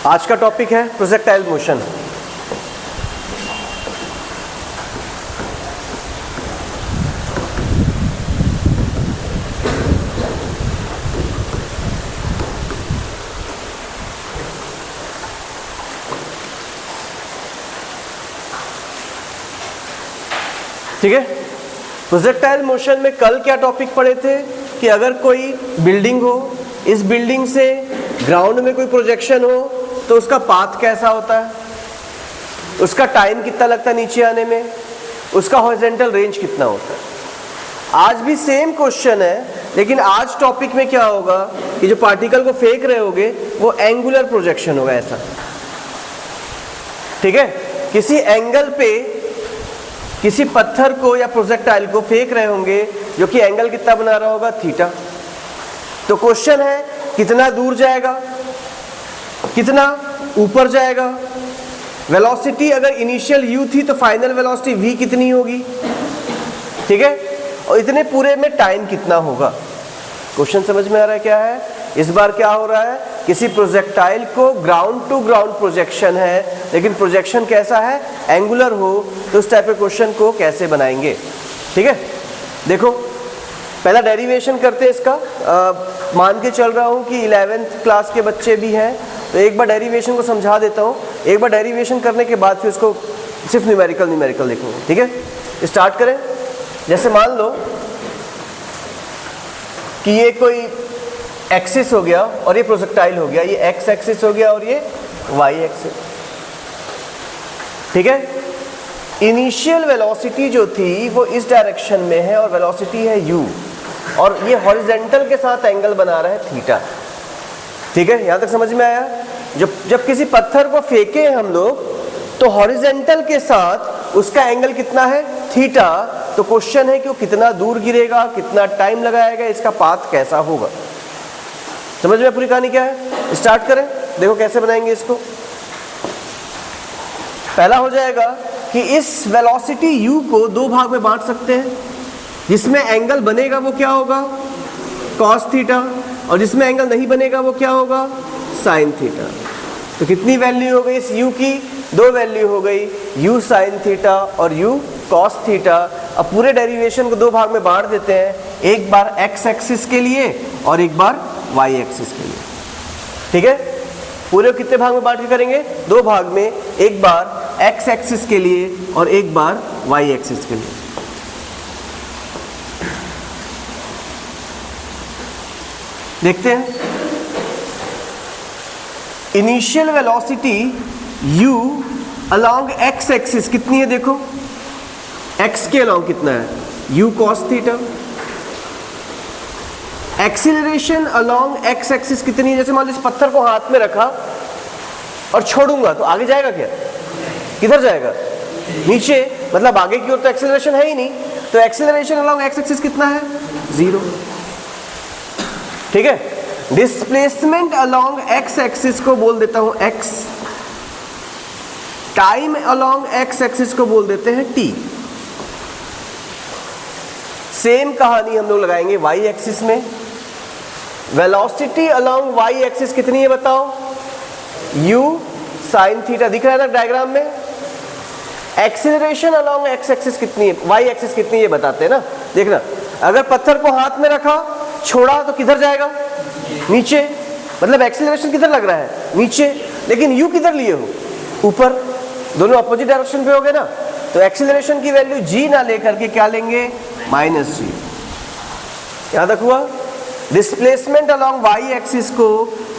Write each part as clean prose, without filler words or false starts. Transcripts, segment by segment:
आज का टॉपिक है प्रोजेक्टाइल मोशन। ठीक है, प्रोजेक्टाइल मोशन में कल क्या टॉपिक पढ़े थे कि अगर कोई बिल्डिंग हो, इस बिल्डिंग से ग्राउंड में कोई प्रोजेक्शन हो तो उसका पाथ कैसा होता है, उसका टाइम कितना लगता है नीचे आने में, उसका हॉरिजॉन्टल रेंज कितना होता है। आज भी सेम क्वेश्चन है, लेकिन आज टॉपिक में क्या होगा कि जो पार्टिकल को फेंक रहे होगे वो एंगुलर प्रोजेक्शन होगा ऐसा। ठीक है, किसी एंगल पे किसी पत्थर को या प्रोजेक्टाइल को फेंक रहे होंगे जो कि एंगल कितना बना रहा होगा, थीटा। तो क्वेश्चन है कितना दूर जाएगा, कितना ऊपर जाएगा, वेलोसिटी अगर इनिशियल u थी तो फाइनल वेलोसिटी v कितनी होगी। ठीक है, और इतने पूरे में टाइम कितना होगा। क्वेश्चन समझ में आ रहा है क्या है। इस बार क्या हो रहा है, किसी प्रोजेक्टाइल को ग्राउंड टू ग्राउंड प्रोजेक्शन है, लेकिन प्रोजेक्शन कैसा है, एंगुलर हो, तो उस टाइप के क्वेश्चन को कैसे बनाएंगे। ठीक है, देखो पहला डेरिवेशन करते हैं इसका। मान के चल रहा हूँ कि 11th क्लास के बच्चे भी हैं, तो एक बार डेरिवेशन को समझा देता हूँ। एक बार डेरिवेशन करने के बाद फिर उसको सिर्फ न्यूमेरिकल लिखूंगा। ठीक है, स्टार्ट करें। जैसे मान लो कि ये कोई एक्सिस हो गया और ये प्रोजेक्टाइल हो गया, ये एक्स एक्सिस हो गया और ये वाई एक्सिस। ठीक है, इनिशियल वेलोसिटी जो थी वो इस डायरेक्शन में है और वेलोसिटी है u, और ये हॉरिजॉन्टल के साथ एंगल बना रहा है थीटा। ठीक है, यहां तक समझ में आया। जब किसी पत्थर को फेंके हम लोग तो हॉरिजॉन्टल के साथ उसका एंगल कितना है, थीटा। तो क्वेश्चन है कि वो कितना दूर गिरेगा, कितना टाइम लगाएगा, इसका पाथ कैसा होगा। समझ में पूरी कहानी क्या है। स्टार्ट करें, देखो कैसे बनाएंगे इसको। पहला हो जाएगा कि इस वेलोसिटी u को दो भाग में बांट सकते हैं। जिसमें एंगल बनेगा वो क्या होगा, cos थीटा, और जिसमें एंगल नहीं बनेगा वो क्या होगा, sin थीटा। तो कितनी वैल्यू हो गई इस u की, दो वैल्यू हो गई, u sin थीटा और u cos थीटा। अब पूरे डेरिवेशन को दो भाग में बांट देते हैं, एक बार x एक्सिस के लिए और एक बार y एक्सिस के लिए। ठीक है, पूरे कितने भाग में बांट के करेंगे, दो भाग में, एक बार x एक्सिस के लिए और एक बार y एक्सिस के लिए। देखते हैं, initial velocity u along x axis कितनी है, देखो x के अलोंग कितना है, u cos theta. Acceleration along x axis कितनी है, जैसे मान लो इस पत्थर को हाथ में रखा और छोड़ूंगा तो आगे जाएगा क्या, किधर जाएगा, नीचे, मतलब आगे की ओर तो एक्सीलरेशन है ही नहीं। तो एक्सीलरेशन अलोंग x एक्सिस कितना है, 0। ठीक है, डिस्प्लेसमेंट अलोंग x एक्सिस को बोल देता हूं x, time along x axis को बोल देते हैं t। सेम कहानी हम लोग लगाएंगे y एक्सिस में। वेलोसिटी अलोंग y एक्सिस कितनी है बताओ, u sin थीटा, दिख रहा है ना डायग्राम में। एक्सीलरेशन अलोंग x एक्सिस कितनी है, y एक्सिस कितनी है बताते हैं ना। देखना, अगर पत्थर को हाथ में रखा, छोड़ा तो किधर जाएगा, नीचे, मतलब एक्सीलरेशन किधर लग रहा है, नीचे, लेकिन u किधर लिए हो, ऊपर। दोनों अपोजिट डायरेक्शन पे हो गए ना। तो एक्सीलरेशन की वैल्यू g ना लेकर के क्या लेंगे, -g। यहां तक हुआ। डिस्प्लेसमेंट अलोंग y एक्सिस को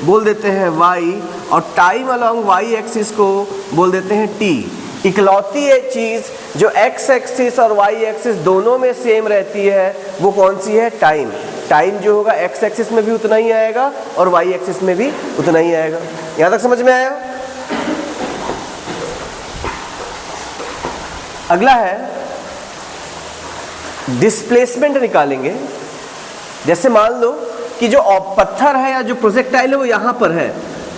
बोल देते हैं y, और टाइम अलोंग y एक्सिस को बोल देते हैं t। इकलौती एक चीज जो x एक्सिस और y एक्सिस दोनों में सेम रहती है वो कौन सी है, टाइम। टाइम जो होगा x एक्सिस में भी उतना ही आएगा और y एक्सिस में भी उतना ही आएगा। यहां तक समझ में आया। अगला है डिस्प्लेसमेंट निकालेंगे। जैसे मान लो कि जो पत्थर है या जो प्रोजेक्टाइल है वो यहां पर है,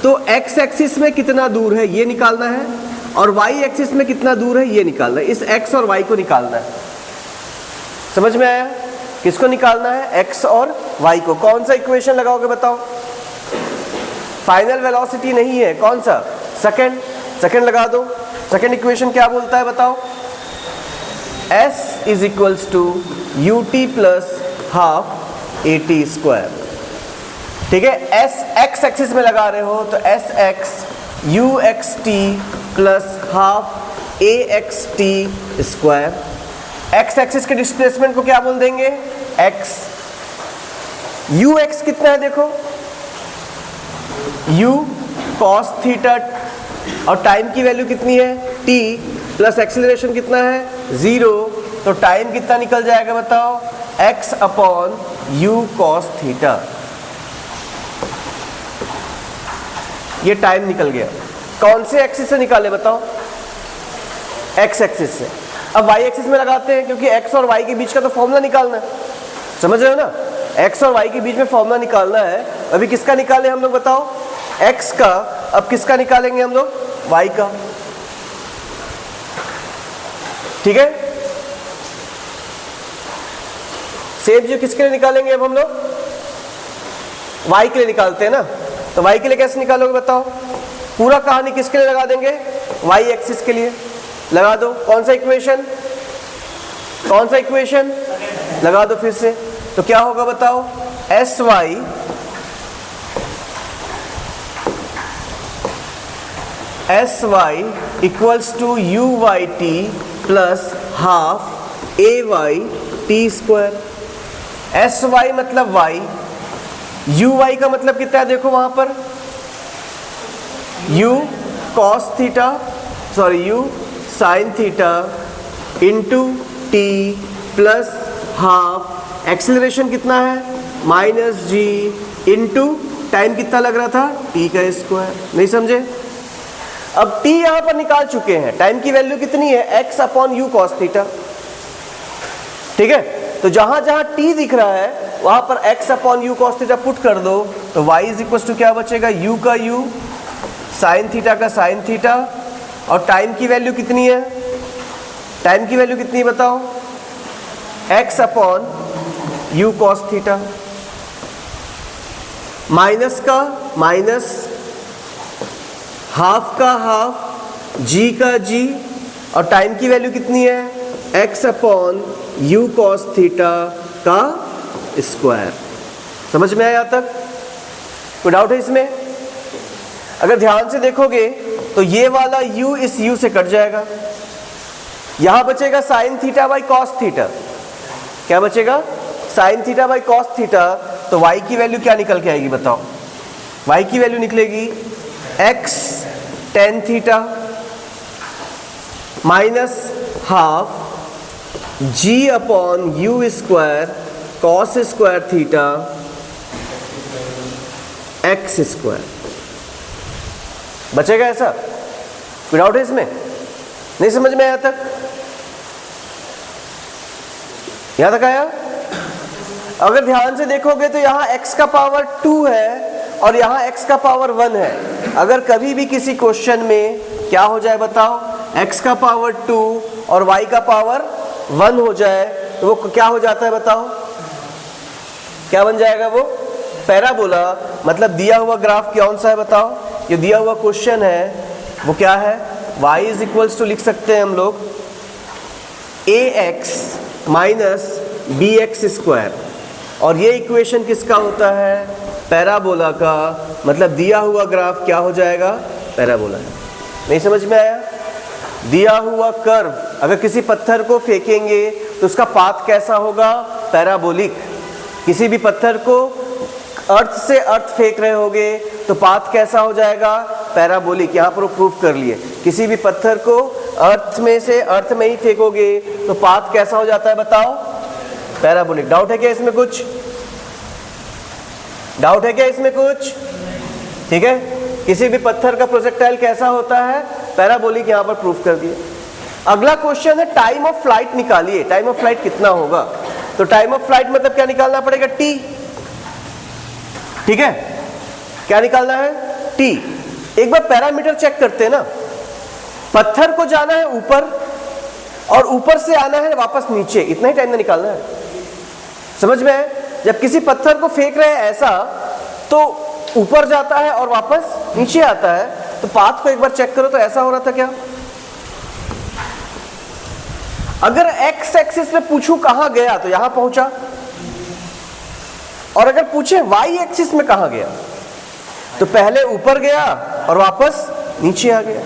तो x एक्सिस में कितना दूर है ये निकालना है, और y एक्सिस में कितना दूर है ये निकालना है। इस x और y को निकालना है। समझ में आया, किसको निकालना है, x और y को। कौन सा इक्वेशन लगाओगे बताओ, फाइनल वेलोसिटी नहीं है, कौन सा, सेकंड लगा दो। सेकंड इक्वेशन क्या बोलता है बताओ, s is equals to u t plus half a t square. ठीक है, s x एक्सिस में लगा रहे हो तो S x you x T plus half A x T square. x axis के डिस्प्लेसमेंट को क्या बोल देंगे, x। यू एक्स कितना है देखो, u cos थीटा, और टाइम की वैल्यू कितनी है, t, प्लस एक्सीलरेशन कितना है, 0, तो टाइम कितना निकल जाएगा बताओ, x upon u cos theta. ये टाइम निकल गया। कौन से एक्सिस से निकाले बताओ, x एक्सिस से। अब y एक्सिस में लगाते हैं क्योंकि x और y के बीच का तो फॉर्मूला निकालना है, समझ रहे हो ना, x और y के बीच में फॉर्मूला निकालना है। अभी किसका निकाले हम लोग बताओ, x का, अब किसका निकालेंगे हम लोग, y का। ठीक है, सेम जो किसके लिए निकालेंगे अब हम लोग, y के लिए निकालते हैं ना, तो y के लिए कैसे निकालोगे बताओ, पूरा कहानी किसके लिए लगा देंगे, y एक्सिस के लिए लगा दो। कौन सा इक्वेशन लगा दो फिर से, तो क्या होगा बताओ, S Y equals to u y t plus half a y t square. S Y मतलब वाई, यू वाई का मतलब कितना है देखो वहां पर, u cos theta, u sine theta into t plus half, acceleration कितना है, माइनस जी इंटू टाइम कितना लग रहा था, टी का स्क्वायर। नहीं समझे, अब t यहां पर निकाल चुके हैं, टाइम की वैल्यू कितनी है, x upon you cos theta. ठीक है, तो जहां जहां t दिख रहा है वहां पर x upon you cos theta put कर दो, तो y इज इक्वल टू क्या बचेगा, u का u, साइन थीटा का साइन थीटा, और टाइम की वैल्यू कितनी है, टाइम की वैल्यू कितनी है बताओ, x upon you cos theta, minus का माइनस, हाफ का हाफ, जी का जी, और टाइम की वैल्यू कितनी है, x upon you cos theta का स्क्वायर। समझ में आया तक, कोई डाउट है इसमें? अगर ध्यान से देखोगे तो ये वाला u इस u से कट जाएगा, यहां बचेगा sine theta by cos theta. क्या बचेगा, sine theta by cos theta, तो y की वैल्यू क्या निकल के आएगी बताओ, y की वैल्यू निकलेगी x tan theta minus half g upon you square cos square theta x square. बचेगा ऐसा, कोई डाउट है इसमें? नहीं समझ में आया तक, यहां तक आया? अगर ध्यान से देखोगे तो यहां x का पावर 2 है और यहां x का पावर 1 है। अगर कभी भी किसी क्वेश्चन में क्या हो जाए बताओ, x का पावर 2 और y का पावर 1 हो जाए तो वो क्या हो जाता है बताओ, क्या बन जाएगा वो, पैराबोला। मतलब दिया हुआ ग्राफ कौन सा है बताओ, ये दिया हुआ क्वेश्चन है वो क्या है, y इज इक्वल्स टू लिख सकते हैं हम लोग ax माइनस bx स्क्वायर, और ये इक्वेशन किसका होता है, पैराबोला का। मतलब दिया हुआ ग्राफ क्या हो जाएगा, पैराबोला है। नहीं समझ में आया? दिया हुआ कर्व अगर किसी पत्थर को फेंकेंगे तो उसका पाथ कैसा होगा, पैराबोलिक। किसी भी पत्थर को अर्थ से अर्थ फेंक रहे होगे तो पाथ कैसा हो जाएगा, पैराबोलिक। यहाँ पर प्रूफ कर लिए, किसी भी पत्थर को अर्थ में से अर्थ में ही फेंकोगे तो पाथ कैसा हो जाता है बताओ, पैराबोलिक। डाउट है क्या इसमें कुछ, डाउट है क्या इसमें कुछ? ठीक है, किसी भी पत्थर का प्रोजेक्टाइल कैसा होता है, पैराबोलिक। यहाँ पर प्रूफ कर दिए। अगला क्वेश्चन है टाइम ऑफ फ्लाइट निकालिए। टाइम ऑफ फ्लाइट कितना होगा, तो टाइम ऑफ फ्लाइट मतलब क्या निकालना पड़ेगा, टी। ठीक है, क्या निकालना है, टी। एक बार पैरामीटर चेक करते हैं ना, पत्थर को जाना है ऊपर और ऊपर से आना है वापस नीचे, इतना ही टाइम में निकालना है। समझ में है? जब किसी पत्थर को फेंक रहे हैं ऐसा, तो ऊपर जाता है और वापस नीचे आता है, तो पाथ को एक बार चेक करो तो ऐसा हो रहा था क्या? अगर एक्स एक्सिस में पूछूं कहां गया तो यहां पहुंचा, और अगर पूछे वाई एक्सिस में कहां गया तो पहले ऊपर गया और वापस नीचे आ गया।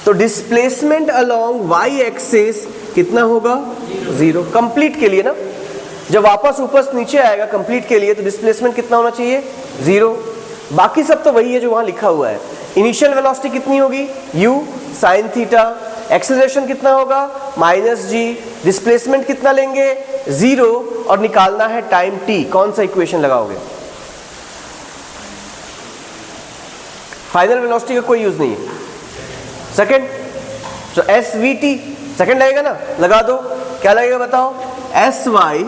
तो डिस्प्लेसमेंट अलोंग वाई एक्सिस कितना होगा? 0। कंप्लीट के लिए ना, जब वापस ऊपर नीचे आएगा कंप्लीट के लिए तो डिस्प्लेसमेंट कितना होना चाहिए? 0। बाकी सब तो वही है जो वहां लिखा हुआ है। इनिशियल वेलोसिटी कितनी होगी? u sin theta. एक्सेलरेशन कितना होगा? -g। डिस्प्लेसमेंट कितना लेंगे? 0। और निकालना है टाइम t। कौन सा इक्वेशन लगाओगे? फाइनल वेलोसिटी का कोई यूज नहीं है। सेकंड, तो svt सेकंड लगेगा ना, लगा दो। क्या लगेगा बताओ? sy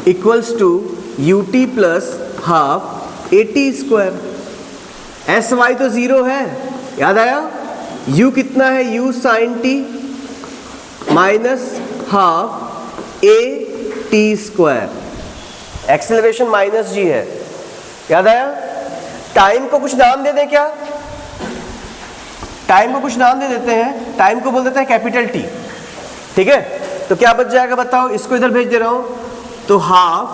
equals to ut plus half at square. sy तो 0 है, याद आया? u कितना है? u sin t minus half at square. Acceleration -g है, याद आया? टाइम को कुछ नाम दे दें क्या? टाइम को कुछ नाम दे देते हैं। टाइम को बोल देते हैं कैपिटल T, ठीक है? तो क्या बच जाएगा बताओ? इसको इधर भेज दे रहा हूं, तो half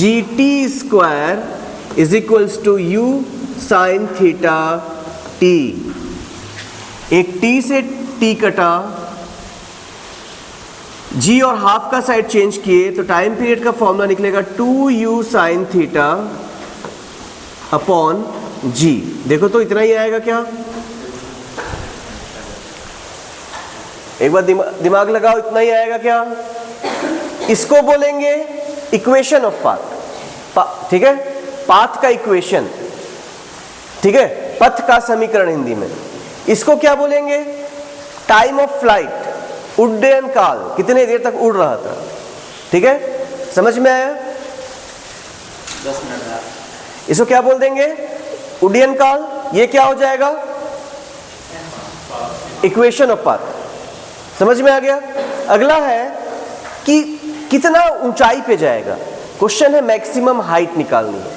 gt square is equals to u sine theta t। एक t से t कटा, g और हाफ का साइड चेंज किए तो टाइम पीरियड का फॉर्मूला निकलेगा 2u sign theta upon g। देखो तो इतना ही आएगा क्या? एक बार दिमाग लगाओ, इतना ही आएगा क्या? इसको बोलेंगे इक्वेशन ऑफ पाथ, ठीक है? पाथ का इक्वेशन, ठीक है? पथ का समीकरण हिंदी में। इसको क्या बोलेंगे? टाइम ऑफ फ्लाइट, उड्डयन काल, कितने देर तक उड़ रहा था, ठीक है? समझ में आया? 10 मिनट। इसको क्या बोल देंगे? उड्डयन काल। ये क्या हो जाएगा? Equation of path. समझ में आ गया? अगला है कि कितना ऊंचाई पे जाएगा। क्वेश्चन है मैक्सिमम हाइट निकालनी है,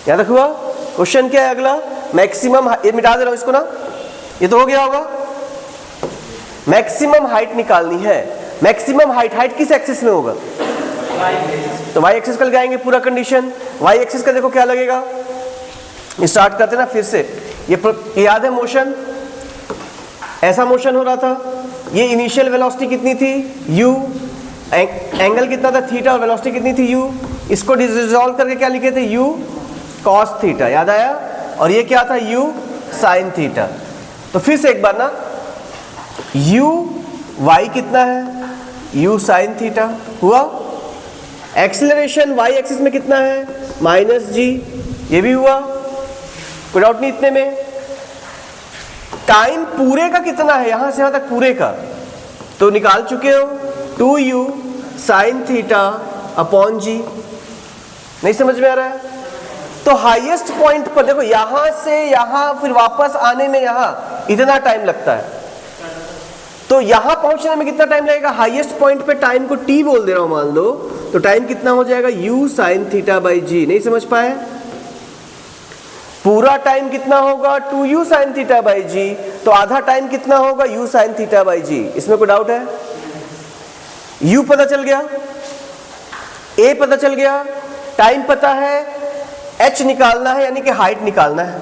याद रखुआ। क्वेश्चन क्या है अगला? मैक्सिमम, ये मिटा दे रहा हूं इसको ना, ये तो हो गया होगा। मैक्सिमम हाइट निकालनी है। मैक्सिमम हाइट किस एक्सिस में होगा? तो वाई एक्सिस का लगाएंगे पूरा कंडीशन। वाई एक्सिस का देखो क्या लगेगा, स्टार्ट करते ना फिर से। ये याद है मोशन, ऐसा मोशन हो रहा था। ये इनिशियल वेलोसिटी कितनी थी? u। एंगल कितना था? थीटा। और वेलोसिटी कितनी थी? u। इसको डिसॉल्व करके क्या लिखे थे? u cos थीटा, याद आया? और ये क्या था? u sin theta. तो फिर से एक बार ना, u y कितना है? u sin थीटा हुआ। एक्सेलरेशन y एक्सिस में कितना है? -g, ये भी हुआ, कोई डाउट नहीं इतने में। टाइम पूरे का कितना है? यहां से यहां तक पूरे का तो निकाल चुके हो, 2u sin theta upon g। नहीं समझ में आ रहा है? तो हाईएस्ट पॉइंट पर देखो, यहां से यहां फिर वापस आने में यहां इतना टाइम लगता है, तो यहां पहुंचने में कितना टाइम लगेगा? हाईएस्ट पॉइंट पे टाइम को t बोल दे रहा हूं मान लो, तो टाइम कितना हो जाएगा? u sin theta by g। नहीं समझ पाए? पूरा टाइम कितना होगा? 2u sin theta by g। तो आधा टाइम कितना होगा? u sin theta by g। इसमें कोई डाउट है? u पता चल गया, a पता चल गया, टाइम पता है, h निकालना है यानी कि हाइट निकालना है,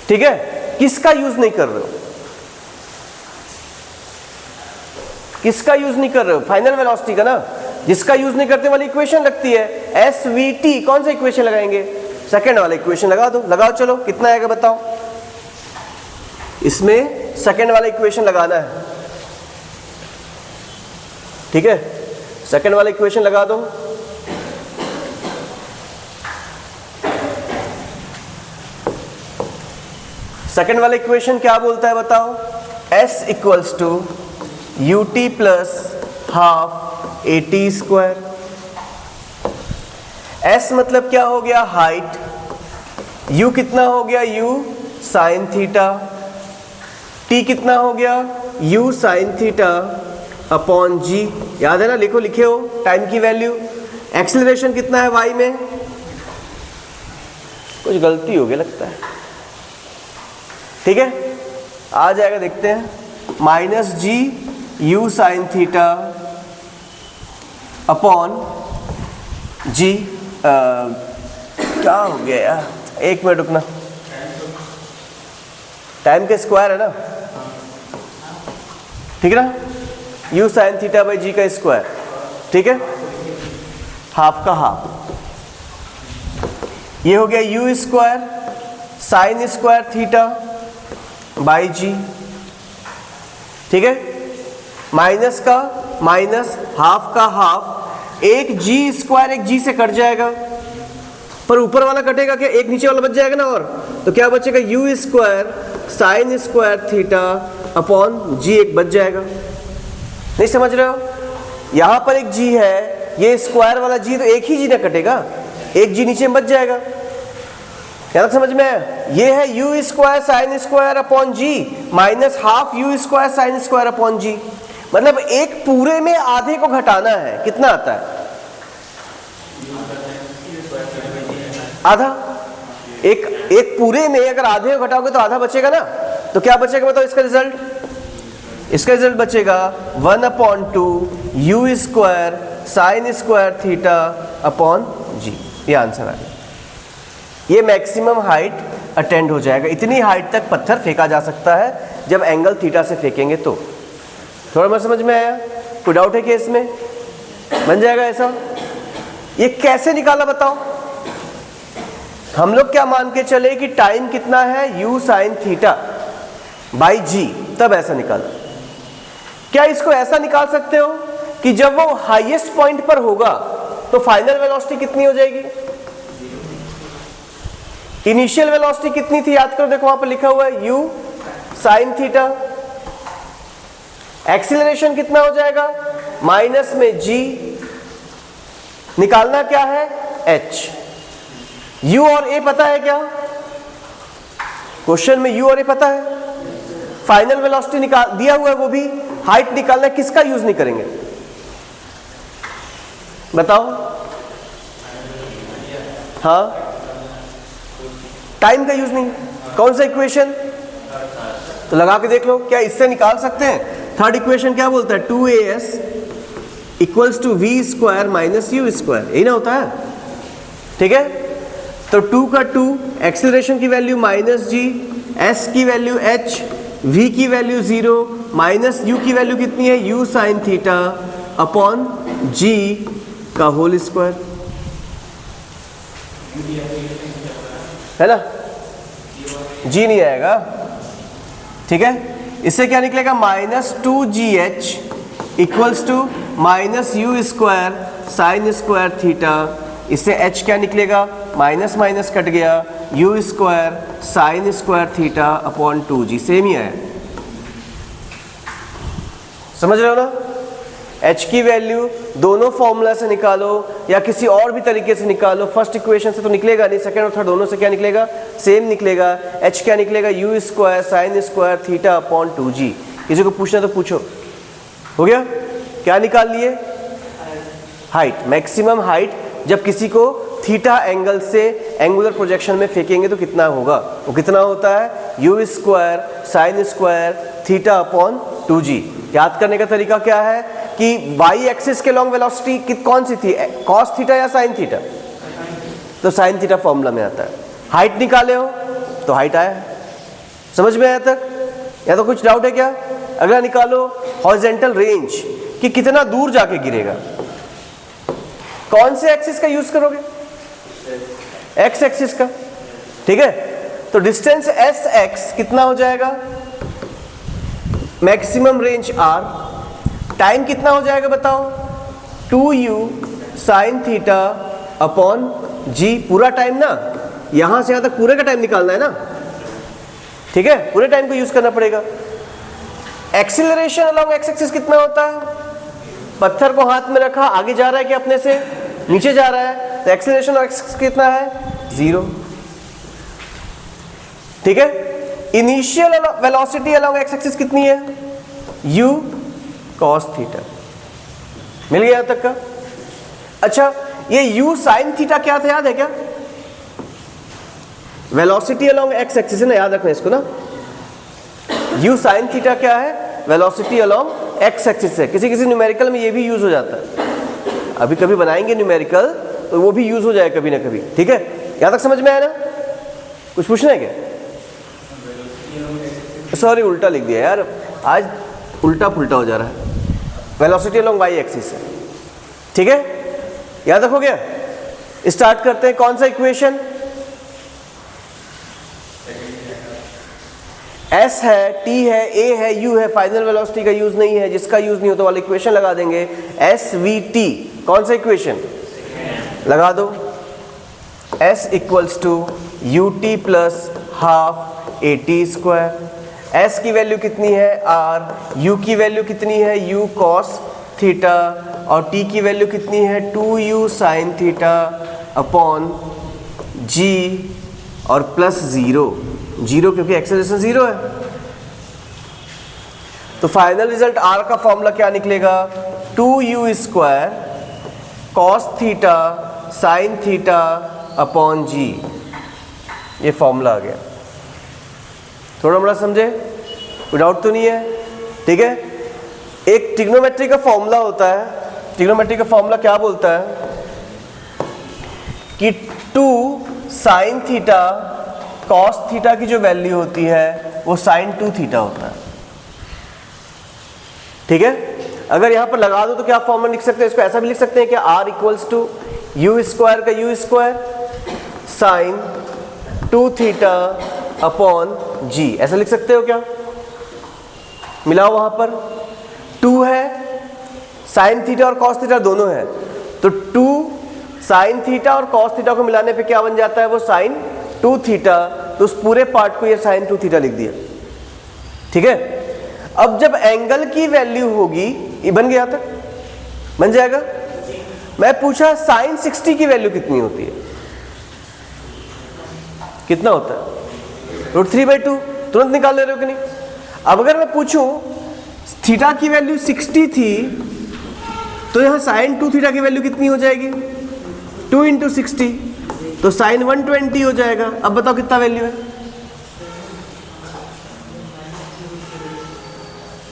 ठीक है? किसका यूज नहीं कर रहे हो? किसका यूज नहीं कर रहे हो? फाइनल वेलोसिटी का ना। जिसका यूज नहीं करते वाली इक्वेशन लगती है svt। कौन सा इक्वेशन लगाएंगे? सेकंड वाला इक्वेशन लगा दो। लगाओ, चलो कितना आएगा बताओ? इसमें सेकंड वाला इक्वेशन लगाना है, ठीक है? सेकंड वाला इक्वेशन लगा दो। सेकंड वाला इक्वेशन क्या बोलता है बताओ? s equals to ut plus half at square. s मतलब क्या हो गया? हाइट। u कितना हो गया? u sine theta. t कितना हो गया? u sine theta upon g। याद है ना, लिखो, लिखे हो टाइम की वैल्यू। एक्सीलरेशन कितना है y में, कुछ गलती हो गई लगता है, ठीक है, आ जाएगा, देखते हैं, minus g u sine theta upon g, क्या हो गया यार, एक मिनट रुकना, टाइम के स्क्वायर है ना, ठीक है ना, यू साइन थीटा बाई जी का स्क्वायर, ठीक है, हाफ का हाफ, ये हो गया u square sine square theta by g, ठीक है, माइनस का माइनस, हाफ का हाफ, एक जी स्क्वायर एक जी से कट जाएगा, पर ऊपर वाला कटेगा क्या, एक नीचे वाला बच जाएगा ना, और तो क्या बचेगा, u square sine square theta upon g, एक बच जाएगा। नहीं समझ रहे हो, यहां पर एक जी है, ये स्क्वायर वाला जी, तो एक ही जी ना कटेगा, एक जी नीचे में बच जाएगा, क्या तक समझ में आया, ये है u square sine square upon g minus half u square sine square upon g, मतलब एक पूरे में आधे को घटाना है, कितना आता है, आधा, एक पूरे में अगर आधे को घटाओगे तो आधा बचेगा ना, तो क्या बचेगा बताओ इसका रिजल्ट, इसका रिजल्ट बचेगा 1/2 u square sine square theta upon g, ये आंसर आएगा। ये मैक्सिमम हाइट अटेंड हो जाएगा, इतनी हाइट तक पत्थर फेंका जा सकता है जब एंगल थीटा से फेंकेंगे तो। थोड़ा मैं समझ में आया, कोई डाउट है कि इसमें बन जाएगा ऐसा, ये कैसे निकाला बताओ, हम लोग क्या मान के चले कि टाइम कितना है, यू साइन थीटा बाई जी, तब ऐसा निकाला। क्या इसको ऐसा निकाल सकते हो कि जब वो हाईएस्ट पॉइंट पर होगा तो फाइनल वेलोसिटी कितनी हो जाएगी, इनिशियल वेलोसिटी कितनी थी याद करो, देखो वहां पर लिखा हुआ है यू साइन थीटा, एक्सीलरेशन कितना हो जाएगा, माइनस में जी, निकालना क्या है एच, यू और ए पता है क्या, क्वेश्चन में यू और ए पता है, फाइनल वेलोसिटी निकाल दिया हुआ है, वो भी हाइट निकालना, किसका यूज नहीं करेंगे बताओ, हाँ टाइम का यूज नहीं, कौन सा इक्वेशन, तो लगा के देख लो, क्या इससे निकाल सकते हैं, थर्ड इक्वेशन क्या बोलता है, 2as equals to v square minus u square, यही ना होता है, ठीक है, तो 2 का 2, एक्सीलरेशन की वैल्यू माइनस जी, एस की वैल्यू एच, वी की वैल्यू 0, माइनस यू की वैल्यू कितनी है, यू साइन थीटा अपॉन जी का होल स्क्वायर, है ना, जी नहीं आएगा, ठीक है, इससे क्या निकलेगा, minus 2gh equals to minus u square sine square theta, इससे h क्या निकलेगा, माइनस माइनस कट गया, u square sine square theta upon 2g, same ही आया, समझ रहे हो ना, h की वैल्यू दोनों फॉर्मूला से निकालो या किसी और भी तरीके से निकालो, फर्स्ट इक्वेशन से तो निकलेगा नहीं, सेकंड और थर्ड दोनों से क्या निकलेगा, सेम निकलेगा, h क्या निकलेगा, you square sine square theta upon 2g, किसी को पूछना तो पूछो, हो गया, क्या निकाल लिए, हाइट, मैक्सिमम हाइट, जब किसी को थीटा एंगल से एंगुलर प्रोजेक्शन में फेंकेंगे तो कितना होगा, वो कितना होता है, u square sine square theta upon 2g। याद करने का तरीका क्या है कि y एक्सिस के लॉन्ग वेलोसिटी कौन सी थी, कॉस थीटा या साइन थीटा, तो साइन थीटा फॉर्मूला में आता है, हाइट निकाले हो तो हाइट आया, समझ में आया तक, या तो कुछ डाउट है क्या, अगला निकालो हॉरिजॉन्टल रेंज कि कितना दूर जाके गिरेगा, कौन से एक्सिस का यूज करोगे, एक्स एक्सिस का, ठीक है, तो डिस्टेंस एस एक्स कितना हो जाएगा, मैक्सिमम रेंज r, टाइम कितना हो जाएगा बताओ, 2u sign theta upon g, पूरा टाइम ना, यहां से यहां तक पूरे का टाइम निकालना है ना, ठीक है, पूरे टाइम को यूज करना पड़ेगा। एक्सीलरेशन अलोंग एक्स एक्सिस कितना होता है, पत्थर को हाथ में रखा, आगे जा रहा है कि अपने से नीचे जा रहा है, तो एक्सीलरेशन एक्स एक्सिस कितना है, 0, ठीक है, initial velocity along x axis कितनी है, u cos थीटा, मिल गया यहाँ तक का? अच्छा, ये u साइन थीटा क्या था, याद है क्या? वेलोसिटी अलोंग एक्स एक्सिस है ना, याद रखना इसको ना। u साइन थीटा क्या है? वेलोसिटी अलोंग एक्स एक्सिस है। किसी किसी न्यूमेरिकल में ये भी यूज हो जाता है, अभी कभी बनाएंगे न्यूमेरिकल तो वो भी यूज हो जाए कभी ना कभी, ठीक है? यहाँ तक समझ में आया ना? कुछ पूछना है क्या? सॉरी उल्टा लिख दिया यार, आज उल्टा पुल्टा हो जा रहा है। वेलोसिटी अलोंग वाई एक्सिस है, ठीक है? याद रखो गया? स्टार्ट करते हैं। कौन सा इक्वेशन? S है, T है, A है, U है। फाइनल वेलोसिटी का यूज नहीं है, जिसका यूज नहीं होता वाला इक्वेशन लगा देंगे, SVT। कौन सा इक्वेशन लगा दो? S equals to ut plus half AT square. S की वैल्यू कितनी है? R। U की वैल्यू कितनी है? U cos theta. और T की वैल्यू कितनी है? 2U sign theta upon G और प्लस 0 क्योंकि एक्सेलरेशन 0 है। तो फाइनल रिजल्ट R का फॉर्मूला क्या निकलेगा? 2U square cos theta sine theta upon G। ये फॉर्मूला आ गया। थोड़ा बड़ा समझे? कोई डाउट तो नहीं है? ठीक है। एक ट्रिग्नोमेट्री का फॉर्मूला होता है। ट्रिग्नोमेट्री का फॉर्मूला क्या बोलता है कि 2 साइन थीटा कॉस थीटा की जो वैल्यू होती है वो साइन 2 थीटा होता है, ठीक है? अगर यहां पर लगा दो तो क्या फॉर्मूला लिख सकते हैं? इसको ऐसा भी लिख सकते हैं कि R equals to u square का u square sine 2 theta upon G। ऐसा लिख सकते हो क्या? मिलाओ, वहां पर 2 है, साइन थीटा और कॉस थीटा दोनों है, तो 2 साइन थीटा और कॉस थीटा को मिलाने पे क्या बन जाता है? वो साइन 2 थीटा। तो उस पूरे पार्ट को ये साइन 2 थीटा लिख दिया, ठीक है? अब जब एंगल की वैल्यू होगी, ये बन गया तक बन जाएगा। मैं पूछा साइन 60 की वैल्यू कितनी होती है? कितना होता है? √3/2। तुरंत निकाल ले रहे हो कि नहीं? अब अगर मैं पूछूं थीटा की वैल्यू 60 थी तो यहां साइन 2 थीटा की वैल्यू कितनी हो जाएगी? 2 × 60 तो साइन 120 हो जाएगा। अब बताओ कितना वैल्यू है?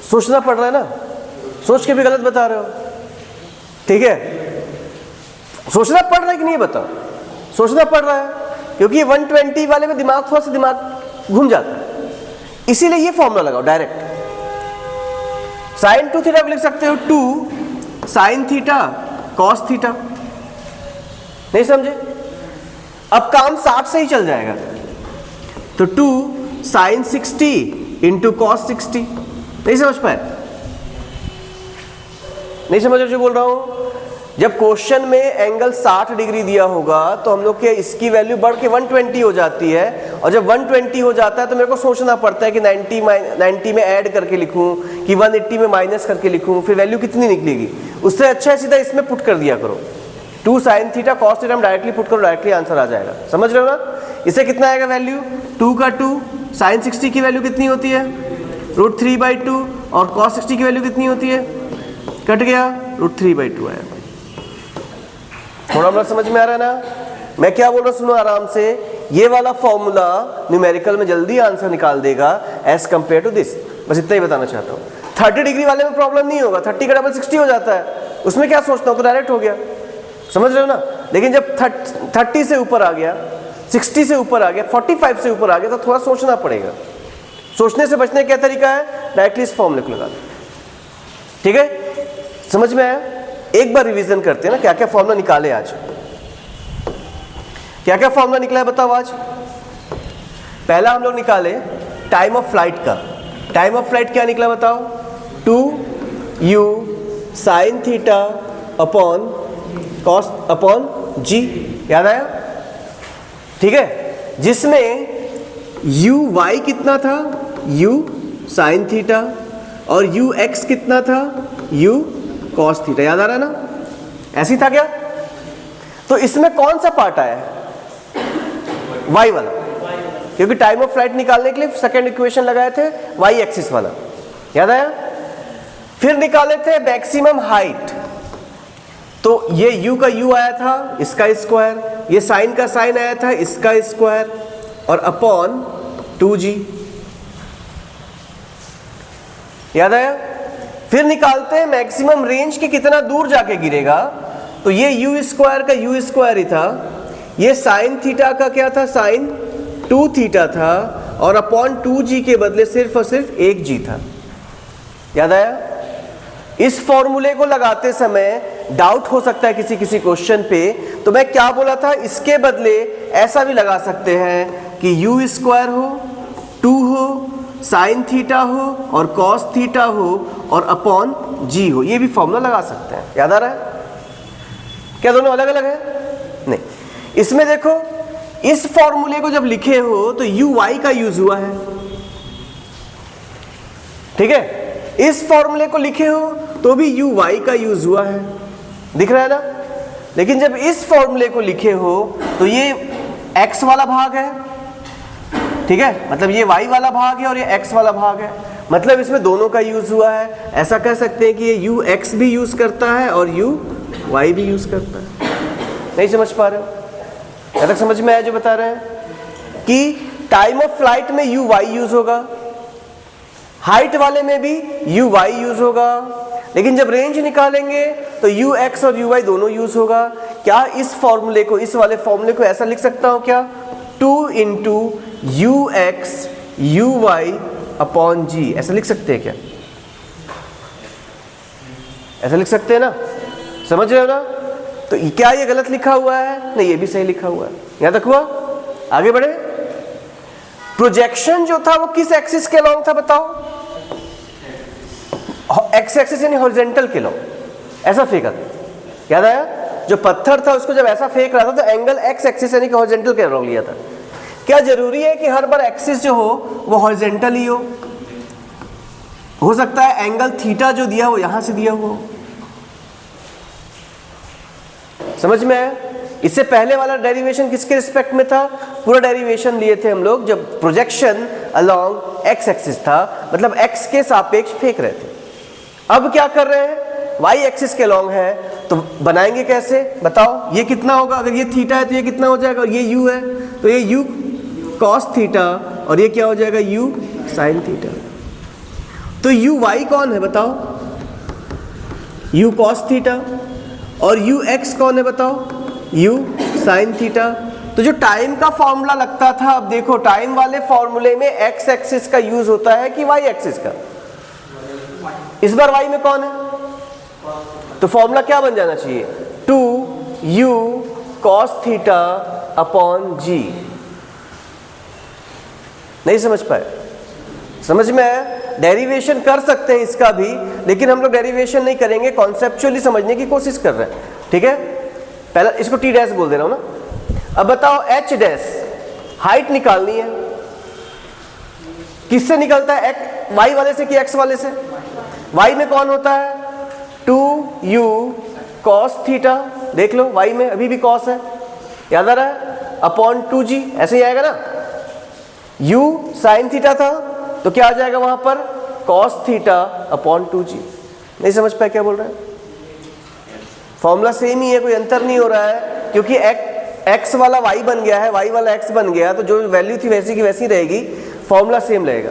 सोचना पड़ रहा है ना, सोच के भी गलत बता रहे हो, ठीक है? सोचना पड़ रहा है कि नहीं? बताओ। सोचना पड़ रहा है क्योंकि 120 वाले में दिमाग थोड़ा सा दिमाग घूम जाता है, इसीलिए ये फॉर्मूला लगाओ डायरेक्ट। साइन 2 थीटा को लिख सकते हो 2 साइन थीटा कॉस थीटा। नहीं समझे? अब काम 60 से ही चल जाएगा, तो 2 साइन 60 इंटू कॉस 60। नहीं समझ पाए? नहीं समझ रहे जो बोल रहा हूं? जब क्वेश्चन में एंगल 60 डिग्री दिया होगा तो हम लोग के इसकी वैल्यू बढ़ के 120 हो जाती है, और जब 120 हो जाता है तो मेरे को सोचना पड़ता है कि 90 में ऐड करके लिखूं कि 180 में माइनस करके लिखूं, फिर वैल्यू कितनी निकलेगी? उससे अच्छा है सीधा इसमें पुट कर दिया करो। 2 साइन थीटा कॉस थीटा हम डायरेक्टली पुट करो, डायरेक्टली आंसर आ जाएगा। समझ रहे हो ना? इससे कितना आएगा वैल्यू? 2 का 2 साइन 60 की वैल्यू कितनी होती है? √3/2। और कॉस 60 की वैल्यू कितनी होती है? कट गया, √3/2 आया। थोड़ा बड़ा समझ में आ रहा है ना? मैं क्या बोल रहा हूं, सुनो आराम से। ये वाला फॉर्मूला न्यूमेरिकल में जल्दी आंसर निकाल देगा एज कंपेयर टू दिस। बस इतना ही बताना चाहता हूँ। 30 डिग्री वाले में प्रॉब्लम नहीं होगा, 30 का डबल 60 हो जाता है, उसमें क्या सोचना हो, तो डायरेक्ट हो गया। समझ रहे हो ना? लेकिन जब 30 से ऊपर आ गया, 60 से ऊपर आ गया, 45 से ऊपर आ गया, तो थोड़ा सोचना पड़ेगा। सोचने से बचने का क्या तरीका है? डायरेक्टली इस फॉर्मूले को लगा दो, ठीक है? समझ में आया? एक बार रिवीजन करते हैं ना, क्या क्या फॉर्मूला निकाले आज। क्या क्या फॉर्मूला निकला है बताओ आज? पहला हम लोग निकाले टाइम ऑफ फ्लाइट का। टाइम ऑफ फ्लाइट क्या निकला बताओ? 2u sign theta upon cos upon g। याद आया? ठीक है, जिसमें uy कितना था? u साइन थीटा, और ux कितना था? u cos theta. याद आ रहा है ना? ऐसे ही था क्या? तो इसमें कौन सा पार्ट आया है? y वाला, क्योंकि टाइम ऑफ फ्लाइट निकालने के लिए सेकंड इक्वेशन लगाए थे y एक्सिस वाला। याद आया? फिर निकाले थे मैक्सिमम हाइट। तो ये u का u आया था, इसका स्क्वायर, ये साइन का साइन आया था, इसका स्क्वायर, और अपॉन 2g। याद आया? फिर निकालते हैं मैक्सिमम रेंज कि कितना दूर जाके गिरेगा। तो ये u स्क्वायर का u स्क्वायर ही था, ये साइन थीटा का क्या था, साइन 2 थीटा था, और अपॉन 2g के बदले सिर्फ और सिर्फ 1g था। याद आया? इस फॉर्मूले को लगाते समय डाउट हो सकता है किसी किसी क्वेश्चन पे, तो मैं क्या बोला था, इसके बदले ऐसा भी लगा सकते हैं कि u स्क्वायर हो, 2 हो, साइन थीटा हो और कॉस थीटा हो और अपॉन g हो। ये भी फॉर्मूला लगा सकते हैं। याद आ रहा है? क्या दोनों अलग अलग है? नहीं। इसमें देखो, इस फॉर्मूले को जब लिखे हो तो uy का यूज हुआ है, ठीक है। इस फॉर्मूले को लिखे हो तो भी uy का यूज हुआ है, दिख रहा है ना। लेकिन जब इस फॉर्मूले को लिखे हो तो ये x वाला भाग है, ठीक है, मतलब ये y वाला भाग है और ये x वाला भाग है, मतलब इसमें दोनों का यूज हुआ है। ऐसा कह सकते हैं कि ये ux भी यूज करता है और uy भी यूज करता है। नहीं समझ पा रहे हो? यहाँ तक समझ में आया जो बता रहे हैं कि टाइम ऑफ फ्लाइट में uy यूज होगा, हाइट वाले में भी uy यूज होगा, लेकिन जब रेंज निकालेंगे तो ux और uy दोनों यूज होगा। क्या इस फॉर्मूले को, इस वाले फॉर्मूले को ऐसा लिख सकता हूं क्या, 2 into ux uy upon g, ऐसा लिख सकते हैं क्या? ऐसा लिख सकते हैं ना, समझ रहे हो ना। तो क्या ये गलत लिखा हुआ है? नहीं, ये भी सही लिखा हुआ है। यहां तक हुआ? आगे बढ़े। प्रोजेक्शन जो था वो किस एक्सिस के अलॉन्ग था बताओ? एक्स एक्सिस यानी हॉरिजॉन्टल के अलॉन्ग ऐसा फेंका था। याद आया? जो पत्थर था उसको जब ऐसा फेंक रहा था तो एंगल एक्स एक्सिस यानी कि हॉरिजॉन्टल के अलॉन्ग लिया था। क्या जरूरी है कि हर बार एक्सिस जो हो वो हॉरिजॉन्टल ही हो सकता है एंगल थीटा जो दिया हो यहां से दिया हुआ हो। समझ में आया? इससे पहले वाला डेरिवेशन किसके रिस्पेक्ट में था? पूरा डेरिवेशन लिए थे हम लोग जब प्रोजेक्शन अलोंग एक्स एक्सिस था, मतलब एक्स के सापेक्ष फेंक रहे थे। अब क्या कर रहे हैं? वाई एक्सिस के अलोंग है, तो बनाएंगे कैसे बताओ? ये कितना होगा? अगर ये थीटा है तो ये कितना हो जाएगा? और ये यू है तो ये यू कॉस थीटा और ये क्या हो जाएगा? You sine theta. तो यू वाई कौन है बताओ? You cos theta. और यू एक्स कौन है बताओ? You sine theta. तो जो टाइम का फॉर्मूला लगता था, अब देखो टाइम वाले फॉर्मूले में एक्स एक्सिस का यूज होता है कि वाई एक्सिस का? इस बार वाई में कौन है? तो फॉर्मूला क्या बन जाना चाहिए? 2u cos थीटा अपॉन जी। नहीं समझ पाए? समझ में आया? डेरिवेशन कर सकते हैं इसका भी, लेकिन हम लोग डेरिवेशन नहीं करेंगे, कॉन्सेप्चुअली समझने की कोशिश कर रहे हैं, ठीक है। पहला इसको टी डैश बोल दे रहा हूं ना। अब बताओ एच डैश, हाइट निकालनी है, किससे निकलता है? वाई वाले से कि एक्स वाले से? वाई में कौन होता है? 2u cos theta. देख लो वाई में अभी भी cos है, याद आ रहा है? अपॉन 2g, ऐसे ही आएगा ना। u sin थीटा था तो क्या आ जाएगा वहां पर? cos theta upon 2g। नहीं समझ पाए क्या बोल रहे हैं? फॉर्मूला सेम ही है, कोई अंतर नहीं हो रहा है, क्योंकि x वाला y बन गया है, y वाला x बन गया, तो जो वैल्यू थी वैसी की वैसी रहेगी, फॉर्मूला सेम रहेगा।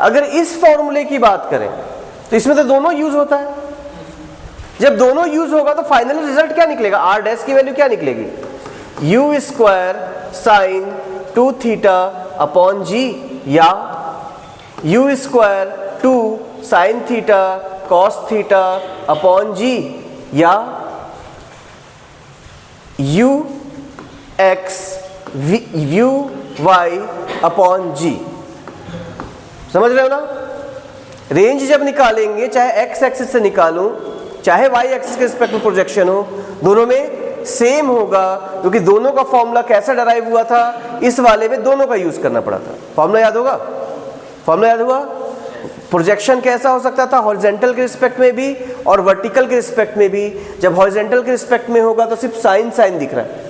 अगर इस फॉर्मूले की बात करें तो इसमें तो दोनों यूज होता है। जब दोनों यूज होगा तो फाइनल रिजल्ट क्या निकलेगा? r डैश की वैल्यू क्या निकलेगी? u square sine 2 theta upon g, या u square 2 sign theta cos theta upon g, या u x u y upon g। समझ रहे हो ना? रेंज जब निकालेंगे, चाहे x एक्सिस से निकालूं चाहे y एक्सिस के रिस्पेक्ट में प्रोजेक्शन हो, दोनों में सेम होगा, क्योंकि दोनों का फॉर्मूला कैसा डराइव हुआ था? इस वाले में दोनों का यूज करना पड़ा था। फॉर्मूला याद होगा? फॉर्मूला याद हुआ? प्रोजेक्शन कैसा हो सकता था? हॉरिजॉन्टल के रिस्पेक्ट में भी और वर्टिकल के रिस्पेक्ट में भी। जब हॉरिजॉन्टल के रिस्पेक्ट में होगा तो सिर्फ साइन साइन दिख रहा है,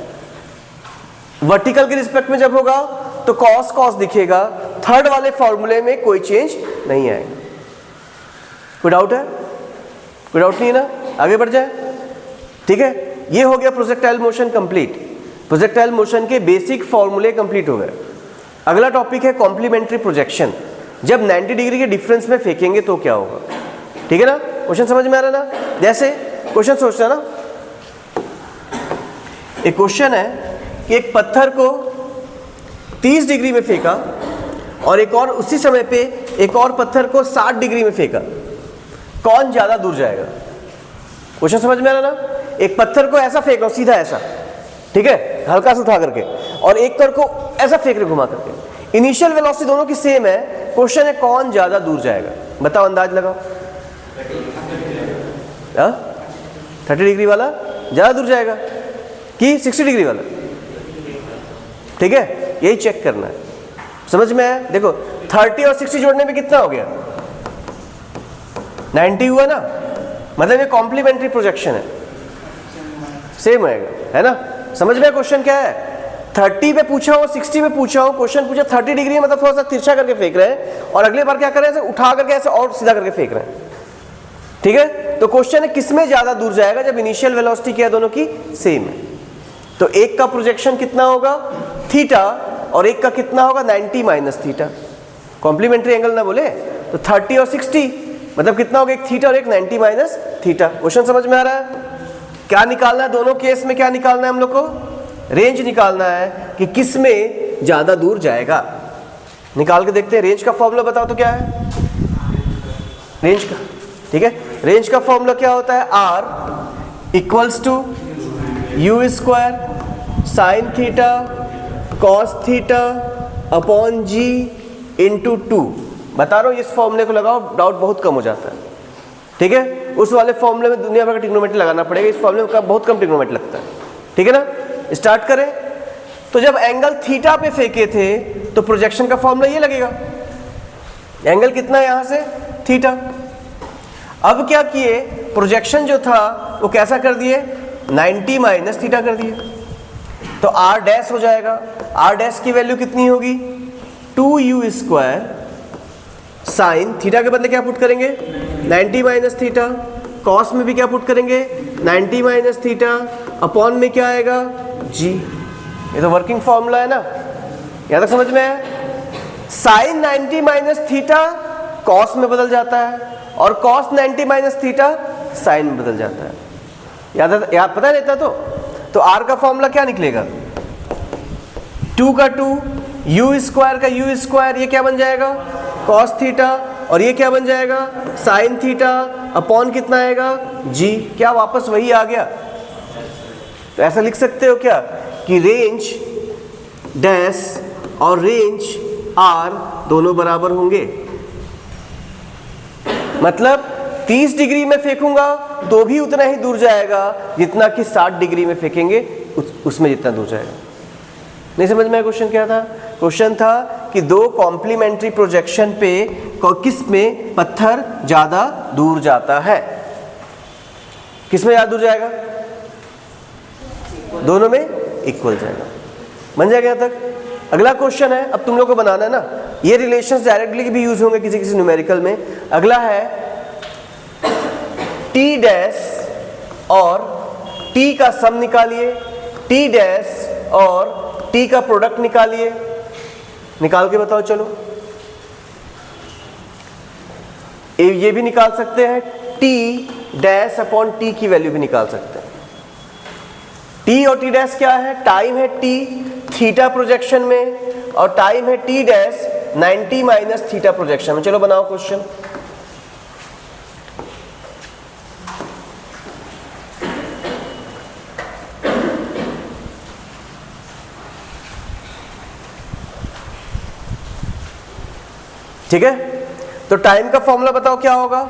वर्टिकल के रिस्पेक्ट में जब होगा तो कॉस कॉस दिखेगा। थर्ड वाले फॉर्मूले में कोई चेंज नहीं आएगा। कोई डाउट है? कोई डाउट नहीं है ना? आगे बढ़ जाए। ठीक है, ये हो गया projectile motion complete. Projectile motion के बेसिक फॉर्मूले कंप्लीट हो गए। अगला टॉपिक है कॉम्प्लीमेंट्री प्रोजेक्शन। जब 90 डिग्री के डिफरेंस में फेंकेंगे तो क्या होगा, ठीक है ना। क्वेश्चन समझ में आ रहा है ना। जैसे क्वेश्चन सोचना ना, एक क्वेश्चन है कि एक पत्थर को 30 डिग्री में फेंका और एक और उसी समय पे एक और पत्थर को 60 डिग्री में फेंका, कौन ज्यादा दूर जाएगा। क्वेश्चन समझ में आ रहा ना। एक पत्थर को ऐसा फेंक रहा हूं, सीधा ऐसा, ठीक है, हल्का सा उठा करके, और एक पत्थर को ऐसा फेंक रहे घुमा करके। इनिशियल वेलोसिटी दोनों की सेम है। क्वेश्चन है कौन ज्यादा दूर जाएगा, बताओ, अंदाज लगाओ। 30 डिग्री वाला ज्यादा दूर जाएगा कि 60 डिग्री वाला, ठीक है, यही चेक करना है। समझ में आया। देखो 30 और 60 जोड़ने में कितना हो गया, 90 हुआ ना, मतलब ये कॉम्प्लीमेंट्री प्रोजेक्शन है, सेम आएगा, है ना। समझ में क्वेश्चन क्या है। 30 पे पूछा हो, 60 पे पूछा हो, क्वेश्चन पूछा 30 डिग्री मतलब थोड़ा सा तिरछा करके फेंक रहे हैं, और अगले बार क्या कर रहे हैं, ऐसे उठा करके ऐसे और सीधा करके फेंक रहे हैं, ठीक है। तो क्वेश्चन है किसमें ज्यादा दूर जाएगा, जब इनिशियल वेलोसिटी क्या है, दोनों की सेम है। तो एक का प्रोजेक्शन कितना होगा, थीटा, और एक का कितना होगा, 90 माइनस थीटा। कॉम्प्लीमेंट्री एंगल ना बोले तो 30 और 60 मतलब कितना होगा, एक थीटा और एक 90 माइनस थीटा। क्वेश्चन समझ में आ रहा है। क्या निकालना है दोनों केस में, क्या निकालना है हम लोग को, रेंज निकालना है कि किस में ज्यादा दूर जाएगा। निकाल के देखते हैं। रेंज का फॉर्मूला बताओ तो क्या है, रेंज का, ठीक है। रेंज का फॉर्मूला क्या होता है, R equals to u square sine theta cos theta upon g into 2। बता रहा हूँ, इस फॉर्मूले को लगाओ, डाउट बहुत कम हो जाता है, ठीक है। उस वाले फॉर्मूले में दुनिया भर का ट्रिग्नोमेट्री लगाना पड़ेगा, इस फॉर्मूले में बहुत कम ट्रिग्नोमेट्री लगता है, ठीक है ना। स्टार्ट करें। तो जब एंगल थीटा पे फेंके थे तो प्रोजेक्शन का फॉर्मूला ये लगेगा, एंगल कितना है यहां से, थीटा। अब क्या किए, प्रोजेक्शन जो था वो कैसा कर दिए, 90 माइनस थीटा कर दिए, तो r डैश हो जाएगा। r डैश की वैल्यू कितनी होगी, 2u स्क्वायर साइन थीटा के बदले क्या पुट करेंगे, 90 माइनस थीटा, कॉस में भी क्या पुट करेंगे, 90 माइनस थीटा, अपॉन में क्या आएगा, जी। ये तो वर्किंग फॉर्मूला है ना, यहां तक समझ में है। साइन 90 माइनस थीटा कॉस में बदल जाता है, और कॉस 90 माइनस थीटा साइन में बदल जाता है। याद पता नहीं था तो r का फॉर्मूला क्या निकलेगा, 2 का 2, u स्क्वायर का u स्क्वायर, ये क्या बन जाएगा, कॉस थीटा, और ये क्या बन जाएगा, साइन थीटा, अपॉन कितना आएगा, जी। क्या वापस वही आ गया। तो ऐसा लिख सकते हो क्या कि रेंज डैश और रेंज आर दोनों बराबर होंगे। मतलब 30 डिग्री में फेंकूंगा तो भी उतना ही दूर जाएगा जितना कि 60 डिग्री में फेंकेंगे उसमें जितना दूर जाएगा। नहीं समझ में क्वेश्चन क्या था। क्वेश्चन था कि दो कॉम्प्लीमेंट्री प्रोजेक्शन पे किस में पत्थर ज्यादा दूर जाता है, किस में ज्यादा दूर जाएगा, दोनों में इक्वल जाएगा। बन जाएगा यहाँ तक। अगला क्वेश्चन है, अब तुम लोग को बनाना है ना, ये रिलेशंस डायरेक्टली भी यूज होंगे किसी किसी न्यूमेरिकल में। अगला है टी डैश और टी का सम निकालिए, टी डैश और टी का प्रोडक्ट निकालिए। निकाल के बताओ चलो। ये भी निकाल सकते हैं, टी डैश अपॉन टी की वैल्यू भी निकाल सकते हैं। टी और टी डैश क्या है, टाइम है टी थीटा प्रोजेक्शन में, और टाइम है T dash 90 minus theta projection में। चलो बनाओ क्वेश्चन। ठीक है, तो टाइम का फॉर्मूला बताओ क्या होगा।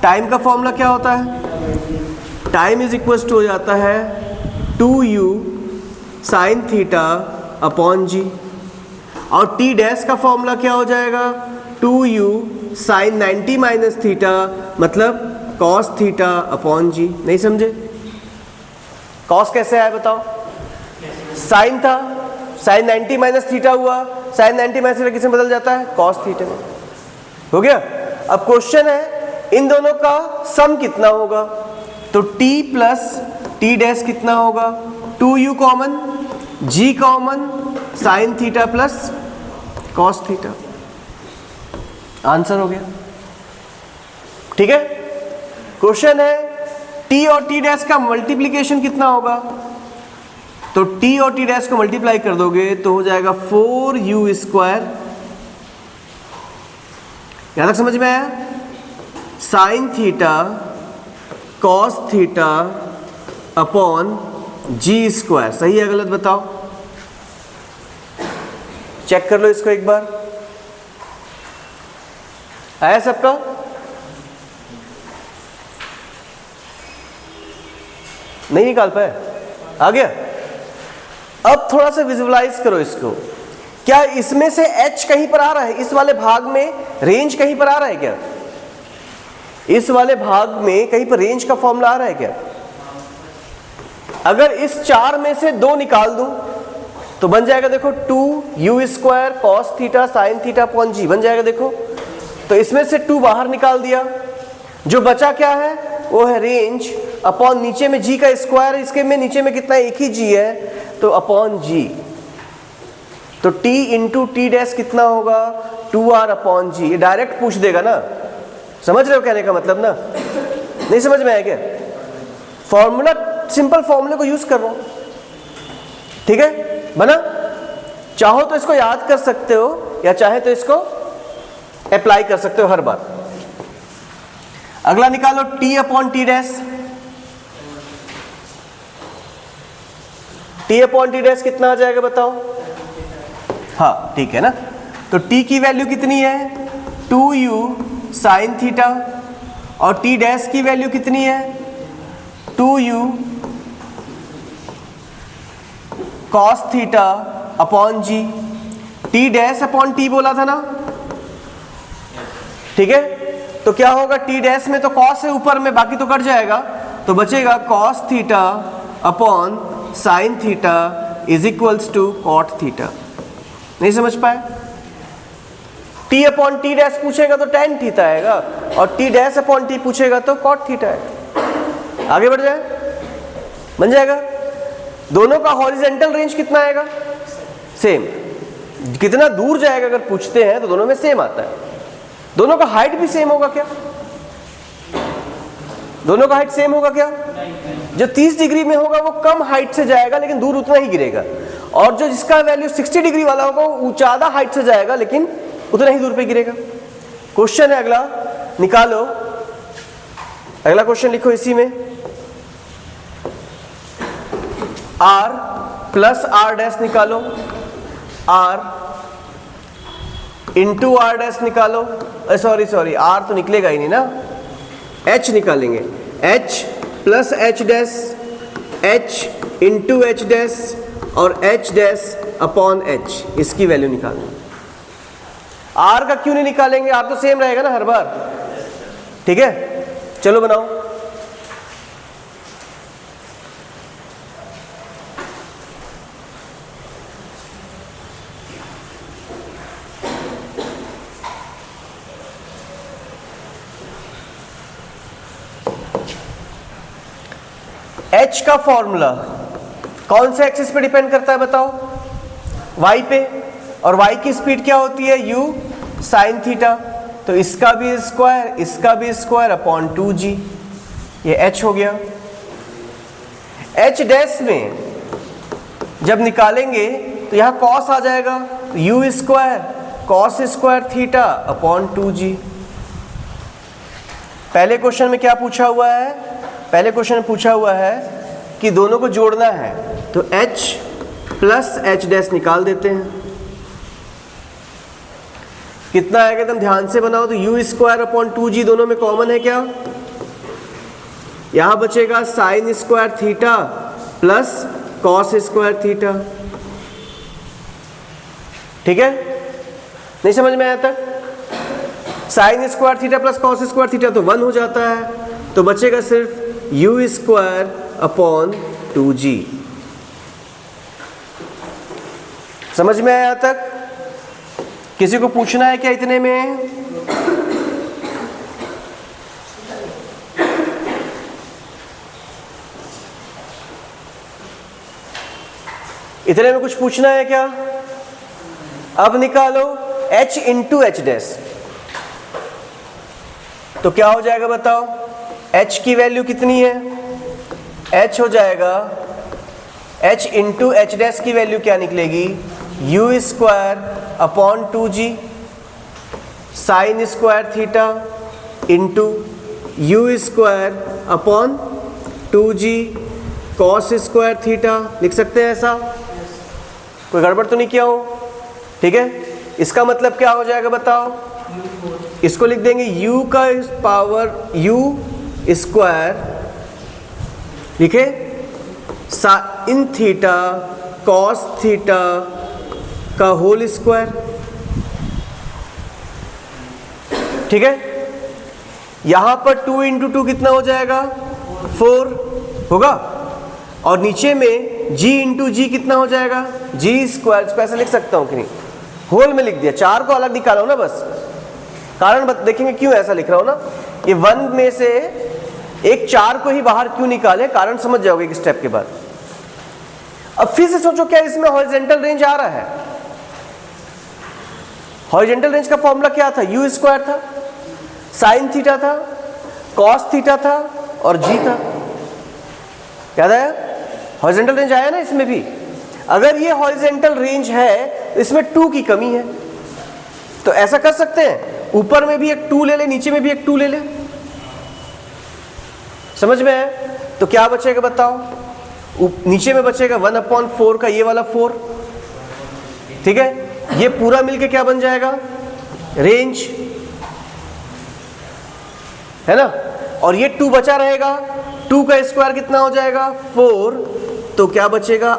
टाइम का फॉर्मूला क्या होता है, टाइम इज इक्वल टू हो जाता है 2u साइन थीटा अपॉन जी, और टी डैश का फॉर्मूला क्या हो जाएगा, 2u साइन 90 माइनस थीटा मतलब कॉस थीटा अपॉन जी। नहीं समझे, कॉस कैसे आया बताओ, साइन था, साइन 90 माइनस थीटा हुआ, साइन 90 माइनस थीटा किस में बदल जाता है, कॉस थीटा में। हो गया। अब क्वेश्चन है इन दोनों का सम कितना होगा, तो t प्लस टी डैश कितना होगा, 2u common, g common, sine theta plus cos theta. Answer हो गया। ठीक है, क्वेश्चन है t और t डैश का मल्टीप्लीकेशन कितना होगा, तो t और t डैश को मल्टीप्लाई कर दोगे तो हो जाएगा 4u स्क्वायर। यहां तक समझ में आया, sine theta cos theta upon g square. सही है गलत बताओ, चेक कर लो इसको एक बार। आया सबका? नहीं निकाल पाए? आ गया? अब थोड़ा सा विजुअलाइज करो इसको। क्या इसमें से h कहीं पर आ रहा है, इस वाले भाग में रेंज कहीं पर आ रहा है क्या, इस वाले भाग में कहीं पर रेंज का फॉर्मूला आ रहा है क्या? अगर इस 4 में से 2 निकाल दूं तो बन जाएगा देखो 2u square cos theta sine theta upon g बन जाएगा। देखो तो इसमें से 2 बाहर निकाल दिया, जो बचा क्या है वो है रेंज अपॉन नीचे में g का स्क्वायर, इसके में नीचे में कितना एक ही g है तो अपॉन g। तो t इंटू टी डैश कितना होगा 2r अपॉन जी। ये डायरेक्ट पूछ देगा ना, समझ रहे हो कहने का मतलब ना? नहीं समझ में आया क्या? फॉर्मूला, सिंपल फॉर्मूले को यूज कर रहा हूं। ठीक है बना? चाहो तो इसको याद कर सकते हो या चाहे तो इसको अप्लाई कर सकते हो हर बार। अगला निकालो t upon T dash. t upon T dash कितना आ जाएगा बताओ? हाँ ठीक है ना, तो t की वैल्यू कितनी है 2u साइन थीटा और t डैश की वैल्यू कितनी है 2u कॉस थीटा अपॉन जी। t डैश अपॉन t बोला था ना, ठीक है? तो क्या होगा t डैश में तो कॉस है ऊपर में, बाकी तो कट जाएगा, तो बचेगा cos theta upon sine theta is equals to cot theta. नहीं समझ पाए? t अपॉन टी डैश पूछेगा तो tan थीटा आएगा और t डैश अपॉन t पूछेगा तो cot थीटा आएगा। आगे बढ़ जाए, बन जाएगा। दोनों का हॉरिजॉन्टल रेंज कितना आएगा? सेम। कितना दूर जाएगा अगर पूछते हैं तो दोनों में सेम आता है। दोनों का हाइट भी सेम होगा क्या? दोनों का हाइट सेम होगा क्या? जो 30 डिग्री में होगा वो कम हाइट से जाएगा लेकिन दूर उतना ही गिरेगा, और जो जिसका वैल्यू 60 डिग्री वाला होगा वो ज्यादा हाइट से जाएगा लेकिन उतना ही दूर पे गिरेगा। क्वेश्चन है अगला, निकालो। अगला क्वेश्चन लिखो इसी में, r प्लस r डैश निकालो, r इंटू r डैश निकालो। सॉरी r तो निकलेगा ही नहीं ना, h निकालेंगे। h plus h dash, h into h dash और h डैश अपॉन h, इसकी वैल्यू निकालेंगे। r का क्यों नहीं निकालेंगे, r तो सेम रहेगा ना हर बार। ठीक है चलो बनाओ। h का फॉर्मूला कौन से एक्सिस पे डिपेंड करता है बताओ? y पे, और y की स्पीड क्या होती है u साइन थीटा, तो इसका भी स्क्वायर इसका भी स्क्वायर अपॉन 2g, ये h हो गया। h डैश में जब निकालेंगे तो यहां cos आ जाएगा, u square cos square theta upon 2g। पहले क्वेश्चन में क्या पूछा हुआ है? पहले क्वेश्चन में पूछा हुआ है कि दोनों को जोड़ना है, तो h प्लस h डैश निकाल देते हैं। कितना आएगा एकदम ध्यान से बनाओ, तो u स्क्वायर अपॉन 2g दोनों में कॉमन है क्या? यहां बचेगा sign square theta plus cos square theta. ठीक है, नहीं समझ में आया तक? Sign square theta plus cos square theta तो 1 हो जाता है, तो बचेगा सिर्फ u स्क्वायर अपॉन 2g। समझ में आया तक? किसी को पूछना है क्या इतने में? इतने में कुछ पूछना है क्या? अब निकालो h इंटू एच डैश, तो क्या हो जाएगा बताओ? h की वैल्यू कितनी है? h हो जाएगा h इंटू एच डैश की वैल्यू क्या निकलेगी? u square upon 2g sign square theta into u square upon 2g cos square theta. लिख सकते हैं ऐसा? कोई गड़बड़ तो नहीं किया हो? ठीक है, इसका मतलब क्या हो जाएगा बताओ? इसको लिख देंगे u का पावर u स्क्वायर, लिखे साइन थीटा कॉस थीटा का होल स्क्वायर। ठीक है, यहां पर 2 इंटू 2 कितना हो जाएगा? 4 होगा, और नीचे में g इंटू जी कितना हो जाएगा? g square. इसको ऐसे लिख सकता हूं कि नहीं? होल में लिख दिया, 4 को अलग निकालो ना बस। कारण देखेंगे क्यों ऐसा लिख रहा हूं ना, ये 1 में से एक 4 को ही बाहर क्यों निकाले, कारण समझ जाओगे एक स्टेप के बाद। अब फिर से सोचो, क्या इसमें हॉरिजॉन्टल रेंज आ रहा है? हॉरिजॉन्टल रेंज का फॉर्मूला क्या था? u स्क्वायर था, साइन थीटा था, कॉस थीटा था और g था। याद आया? हॉरिजॉन्टल रेंज आया ना इसमें भी। अगर ये हॉरिजॉन्टल रेंज है तो इसमें 2 की कमी है, तो ऐसा कर सकते हैं, ऊपर में भी एक 2 ले ले, नीचे में भी एक 2 ले ले। समझ में है? तो क्या बचेगा बताओ? नीचे में बचेगा 1/4 का ये वाला 4। ठीक है, ये पूरा मिलके क्या बन जाएगा? रेंज, है ना? और ये 2 बचा रहेगा, 2 का स्क्वायर कितना हो जाएगा? 4। तो क्या बचेगा?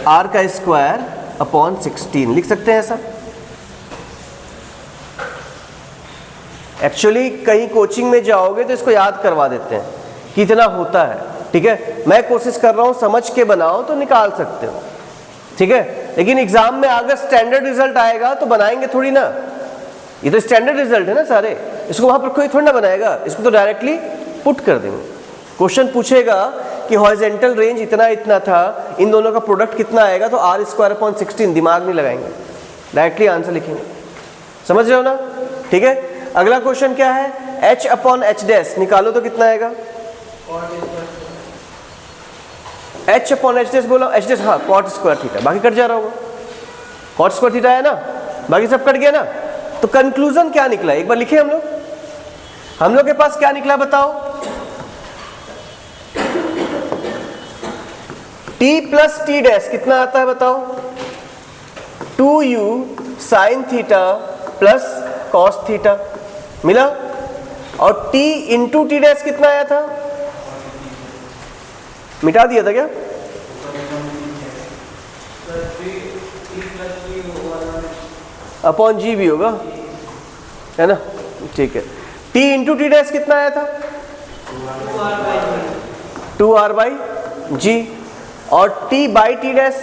r का स्क्वायर अपॉन 16। लिख सकते हैं ऐसा? एक्चुअली कहीं कोचिंग में जाओगे तो इसको याद करवा देते हैं कितना होता है। ठीक है, मैं कोशिश कर रहा हूं समझ के बनाओ तो निकाल सकते हो। ठीक है, लेकिन एग्जाम में अगर स्टैंडर्ड रिजल्ट आएगा तो बनाएंगे थोड़ी ना, ये तो स्टैंडर्ड रिजल्ट है ना सारे, इसको वहां पर कोई थोड़ी ना बनाएगा, इसको तो डायरेक्टली पुट कर देंगे। क्वेश्चन पूछेगा कि हॉरिजॉन्टल रेंज इतना इतना था, इन दोनों का प्रोडक्ट कितना आएगा, तो r स्क्वायर अपॉन 16, दिमाग नहीं लगाएंगे, डायरेक्टली आंसर लिखेंगे। समझ रहे हो ना? ठीक है, अगला क्वेश्चन क्या है? h अपॉन एच डैश निकालो तो कितना आएगा? h अपॉन एच डैश बोलो, एच डैश, हाँ, कॉट स्क्वायर थीटा, बाकी कट जा रहा होगा। कॉट स्क्वायर थीटा है ना, बाकी सब कट गया ना। तो कंक्लूजन क्या निकला? एक बार लिखे हम लोग के पास क्या निकला बताओ? t प्लस टी डैश कितना आता है बताओ? 2u sine theta plus cos theta मिला, और t इंटू टी डैश कितना आया था? मिटा दिया था क्या? अपॉन जी भी होगा, है ना? ठीक है, t इंटू टी डैश कितना आया था? 2r बाई जी, और t by t dash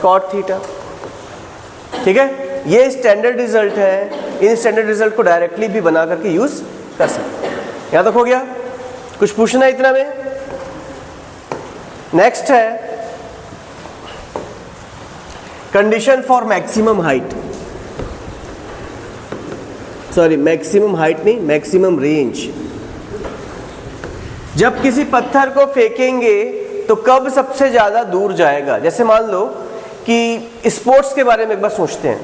cot theta. ठीक है, ये स्टैंडर्ड रिजल्ट है, इन स्टैंडर्ड रिजल्ट को डायरेक्टली भी बना करके यूज कर सकते हैं। यहां तक हो गया? कुछ पूछना है इतना में? नेक्स्ट है condition for maximum height, sorry maximum height नहीं, मैक्सिमम रेंज। जब किसी पत्थर को फेंकेंगे तो कब सबसे ज्यादा दूर जाएगा? जैसे मान लो कि स्पोर्ट्स के बारे में एक बार सोचते हैं,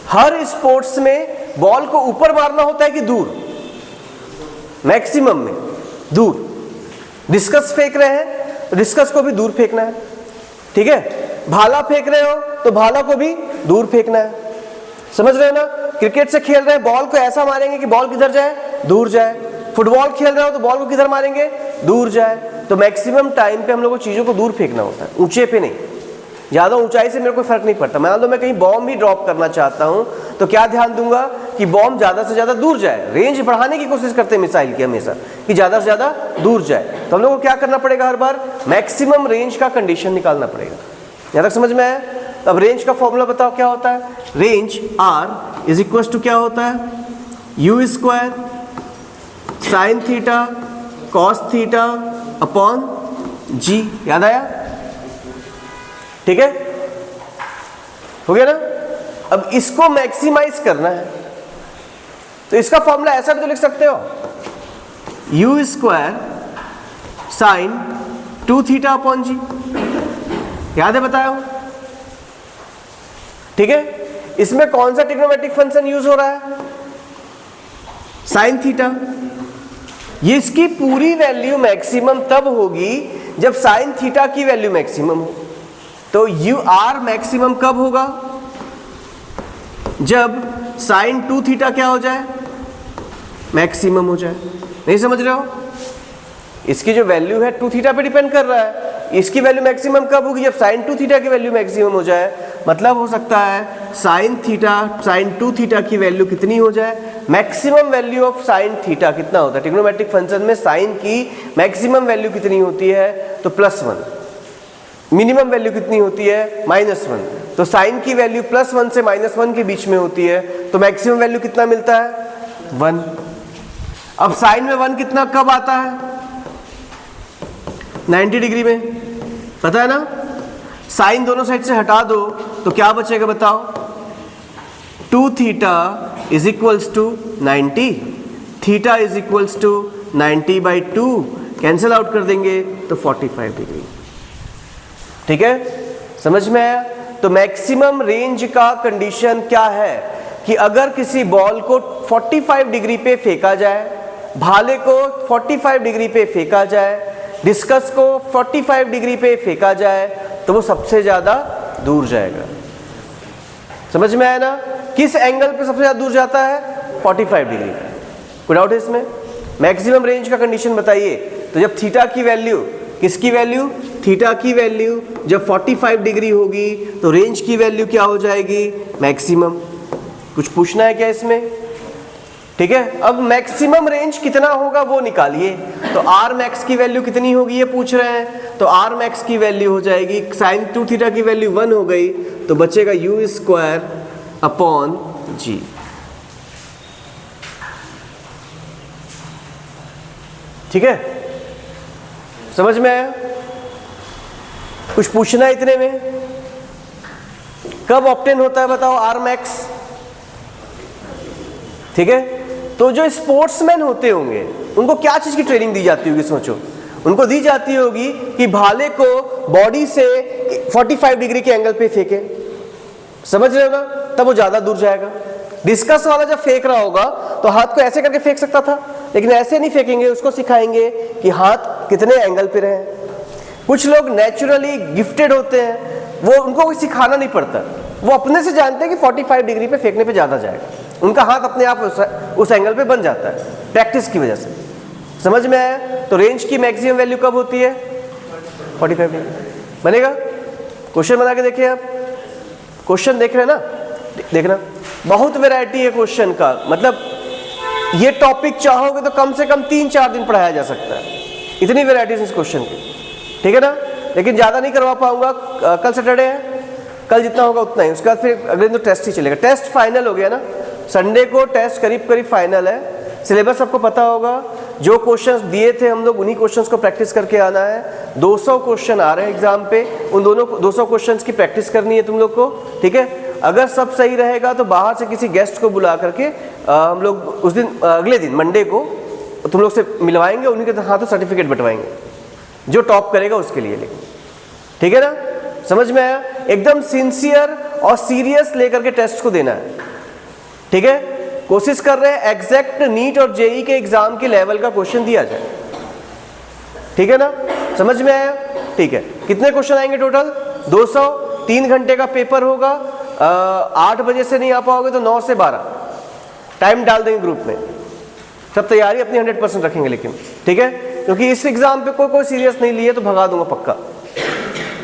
हर स्पोर्ट्स में बॉल को ऊपर मारना होता है कि दूर? मैक्सिमम में दूर। डिस्कस फेंक रहे हैं तो डिस्कस को भी दूर फेंकना है। ठीक है, भाला फेंक रहे हो तो भाला को भी दूर फेंकना है। समझ रहे हो ना? क्रिकेट से खेल रहे हैं, बॉल को ऐसा मारेंगे कि बॉल किधर जाए? दूर जाए। फुटबॉल खेल रहे हो तो बॉल को किधर मारेंगे? दूर जाए। तो मैक्सिमम टाइम पे हम लोग को चीजों को दूर फेंकना होता है, ऊंचे पे नहीं। ज्यादा ऊंचाई से मेरे को फर्क नहीं पड़ता। मान लो मैं कहीं बॉम्ब भी ड्रॉप करना चाहता हूं तो क्या ध्यान दूंगा कि बॉम्ब ज्यादा से ज्यादा दूर जाए। रेंज बढ़ाने की कोशिश करते हैं मिसाइल की हमेशा, कि ज्यादा से ज्यादा दूर जाए। तो हम लोग को क्या करना पड़ेगा? हर बार मैक्सिमम रेंज का कंडीशन निकालना पड़ेगा। यहां तक समझ में आया? अब रेंज का फॉर्मूला बताओ क्या होता है? Range r is equal to क्या होता है? u square sine theta cos theta upon g। याद आया? ठीक है, हो गया ना। अब इसको मैक्सिमाइज करना है तो इसका फॉर्मूला ऐसा भी तो लिख सकते हो, u square sine 2 theta upon g, याद है बताया हूं, ठीक है। इसमें कौन सा ट्रिग्नोमेट्रिक फंक्शन यूज हो रहा है, साइन थीटा। ये इसकी पूरी वैल्यू मैक्सिमम तब होगी जब साइन थीटा की वैल्यू मैक्सिमम हो। तो यू आर मैक्सिमम कब होगा, जब साइन 2 थीटा क्या हो जाए, मैक्सिमम हो जाए। नहीं समझ रहे हो, इसकी जो वैल्यू है 2 थीटा पे डिपेंड कर रहा है। इसकी वैल्यू मैक्सिमम कब होगी, जब साइन 2 थीटा की वैल्यू मैक्सिमम हो जाए। मतलब हो सकता है साइन थीटा, साइन 2 थीटा की वैल्यू कितनी हो जाए, maximum value of sine theta कितना होता है ट्रिग्नोमेट्रिक फंक्शन में, साइन की मैक्सिमम वैल्यू कितनी होती है, तो +1। मिनिमम वैल्यू कितनी होती है, -1। तो साइन की वैल्यू +1 से -1 के बीच में होती है, तो मैक्सिमम वैल्यू कितना मिलता है, 1। अब साइन में 1 कितना कब आता है, 90 डिग्री में, पता है ना। साइन दोनों साइड से हटा दो तो क्या बचेगा बताओ, 2 theta is equals to 90, theta is equals to 90/2, cancel out कर देंगे तो 45 डिग्री। ठीक है, समझ में आया। तो मैक्सिमम रेंज का कंडीशन क्या है कि अगर किसी बॉल को 45 डिग्री पे फेंका जाए, भाले को 45 डिग्री पे फेंका जाए, डिस्कस को 45 डिग्री पे फेंका जाए, तो वो सबसे ज्यादा दूर जाएगा। समझ में आया ना, किस एंगल पे सबसे ज्यादा दूर जाता है, 45 डिग्री। कोई डाउट है इसमें। मैक्सिमम रेंज का कंडीशन बताइए। तो जब थीटा की वैल्यू, किसकी वैल्यू, थीटा की वैल्यू जब 45 डिग्री होगी तो रेंज की वैल्यू क्या हो जाएगी, मैक्सिमम। कुछ पूछना है क्या इसमें, ठीक है। अब मैक्सिमम रेंज कितना होगा वो निकालिए। तो आर मैक्स की वैल्यू कितनी होगी ये पूछ रहे हैं, तो आर मैक्स की वैल्यू हो जाएगी, साइन 2 थीटा की वैल्यू 1 हो गई, तो बचेगा यू स्क्वायर अपॉन जी। ठीक है, समझ में आया। कुछ पूछना है इतने में, कब ऑब्टेन होता है बताओ आर मैक्स, ठीक है। तो जो स्पोर्ट्समैन होते होंगे उनको क्या चीज की ट्रेनिंग दी जाती होगी, सोचो। उनको दी जाती होगी कि भाले को बॉडी से 45 डिग्री के एंगल पे फेंके, समझ रहे हो ना, तब वो ज्यादा दूर जाएगा। डिस्कस वाला जब फेंक रहा होगा तो हाथ को ऐसे करके फेंक सकता था, लेकिन ऐसे नहीं फेंकेंगे, उसको सिखाएंगे कि हाथ कितने एंगल पे रहे। कुछ लोग नेचुरली गिफ्टेड होते हैं, वो उनको कोई सिखाना नहीं पड़ता, वो अपने से जानते हैं कि 45 डिग्री पे फेंकने पे ज्यादा जाएगा, उनका हाथ अपने आप उस एंगल पे बन जाता है प्रैक्टिस की वजह से। समझ में आया। तो रेंज की मैक्सिमम वैल्यू कब होती है, 45 डिग्री बनेगा। क्वेश्चन बना के देखिए आप, क्वेश्चन देख रहे हैं ना, देखना बहुत वैरायटी है क्वेश्चन का। मतलब ये टॉपिक चाहोगे तो कम से कम 3-4 दिन पढ़ाया जा सकता है, इतनी वैरायटीज इस क्वेश्चन की, ठीक है ना। लेकिन ज़्यादा नहीं करवा पाऊंगा, कल सैटरडे है, कल जितना होगा उतना ही, उसके बाद फिर अगले दिन तो टेस्ट ही चलेगा। टेस्ट फाइनल हो गया ना, संडे को टेस्ट करीब करीब फाइनल है। सिलेबस आपको पता होगा, जो क्वेश्चंस दिए थे हम लोग उन्हीं क्वेश्चंस को प्रैक्टिस करके आना है। 200 क्वेश्चन आ रहे हैं एग्जाम पे, उन दोनों 200 क्वेश्चंस की प्रैक्टिस करनी है तुम लोग को, ठीक है। अगर सब सही रहेगा तो बाहर से किसी गेस्ट को बुला करके हम लोग उस दिन अगले दिन मंडे को तुम लोग से मिलवाएंगे, उन्हीं के हाथों सर्टिफिकेट बंटवाएंगे, जो टॉप करेगा उसके लिए। लेकिन ठीक है ना, समझ में आया। एकदम सिंसियर और सीरियस लेकर के टेस्ट को देना है, ठीक है। कोशिश कर रहे हैं एग्जैक्ट नीट और जेई के एग्जाम के लेवल का क्वेश्चन दिया जाए, ठीक है ना, समझ में आया। ठीक है, कितने क्वेश्चन आएंगे टोटल, 200, 3 घंटे का पेपर होगा। 8 बजे से नहीं आ पाओगे तो 9 से 12 टाइम डाल देंगे ग्रुप में। सब तैयारी अपनी 100% रखेंगे लेकिन, ठीक है, क्योंकि इस एग्जाम पे कोई सीरियस नहीं लिए तो भगा दूंगा पक्का,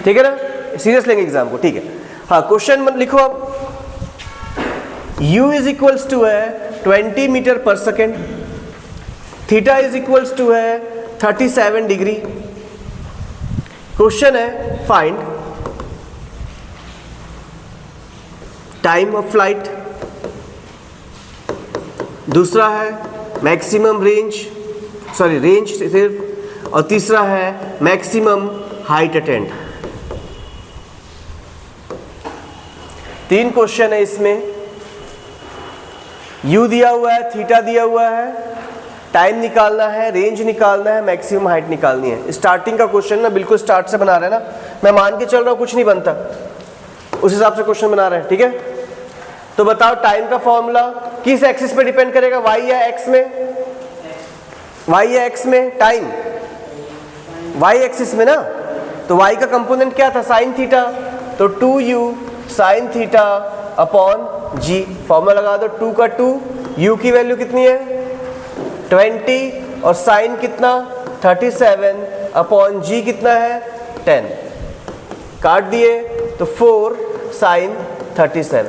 ठीक है ना। सीरियस लेंगे एग्जाम को, ठीक है। हाँ, क्वेश्चन लिखो अब। u इज इक्वल्स टू है 20 metre per second, theta is equals to है 37 डिग्री। क्वेश्चन है फाइंड टाइम ऑफ फ्लाइट, दूसरा है मैक्सिमम रेंज, सॉरी रेंज सिर्फ, और तीसरा है मैक्सिमम हाइट अटेंड। 3 क्वेश्चन है इसमें। u दिया हुआ है, थीटा दिया हुआ है, टाइम निकालना है, रेंज निकालना है, मैक्सिमम हाइट निकालनी है। स्टार्टिंग का क्वेश्चन ना बिल्कुल स्टार्ट से बना रहे हैं ना, मैं मान के चल रहा हूँ कुछ नहीं बनता, उस हिसाब से क्वेश्चन बना रहे हैं, ठीक है। तो बताओ टाइम का फॉर्मूला किस एक्सिस पे डिपेंड करेगा, y या x में? y या x में टाइम, y एक्सिस में ना, तो y का कंपोनेंट क्या था, साइन थीटा, तो 2u sign theta upon g। Formula लगा दो, 2 का 2, u की वैल्यू कितनी है 20 और साइन कितना 37 अपॉन g कितना है 10, काट दिए तो 4 साइन 37।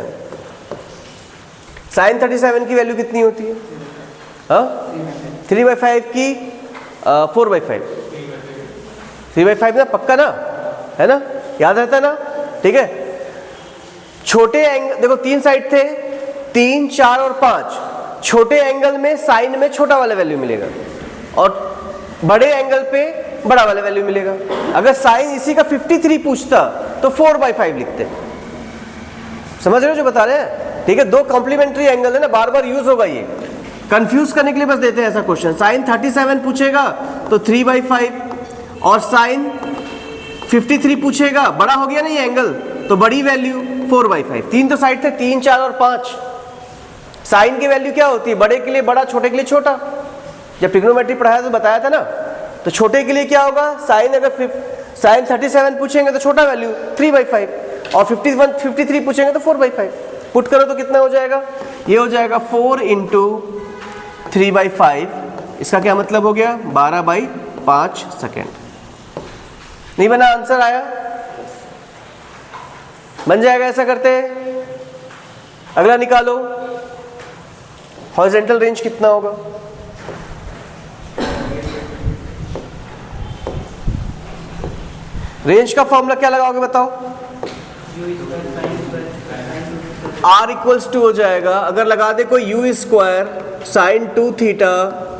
साइन 37 की वैल्यू कितनी होती है, हाँ 3/5 की 4/5, 3/5 ना, पक्का ना, है ना, याद रहता ना, ठीक है। छोटे एंगल देखो 3 साइड थे, 3, 4 और 5। छोटे एंगल में साइन में छोटा वाला वैल्यू मिलेगा और बड़े एंगल पे बड़ा वाला वैल्यू मिलेगा। अगर साइन इसी का 53 पूछता तो 4/5 लिखते। समझ रहे हो जो बता रहे हैं, ठीक है। 2 कॉम्प्लीमेंट्री एंगल है ना, बार बार यूज होगा, ये कंफ्यूज करने के लिए बस देते हैं ऐसा क्वेश्चन। साइन 37 पूछेगा तो 3/5 और साइन 53 पूछेगा, बड़ा हो गया ना ये एंगल, तो बड़ी वैल्यू 4/5। 3 तो साइड थे, 3, 4 और 5। साइन की वैल्यू क्या होती है, बड़े के लिए बड़ा, छोटे के लिए छोटा। जब ट्रिग्नोमेट्री पढ़ाया तो बताया था ना, तो छोटे के लिए क्या होगा, साइन अगर साइन 37 पूछेंगे तो छोटा वैल्यू 3/5 और 53 पूछेंगे तो 4/5। पुट करो तो कितना हो जाएगा, ये हो जाएगा 4 × 3/5। इसका क्या मतलब हो गया, 12/5 सेकेंड। नहीं बना, आंसर आया, बन जाएगा। ऐसा करते हैं, अगला निकालो, हॉरिजॉन्टल रेंज कितना होगा, रेंज का फॉर्मूला क्या लगाओगे बताओ, r = हो जाएगा, अगर लगा दे कोई u² sin 2 theta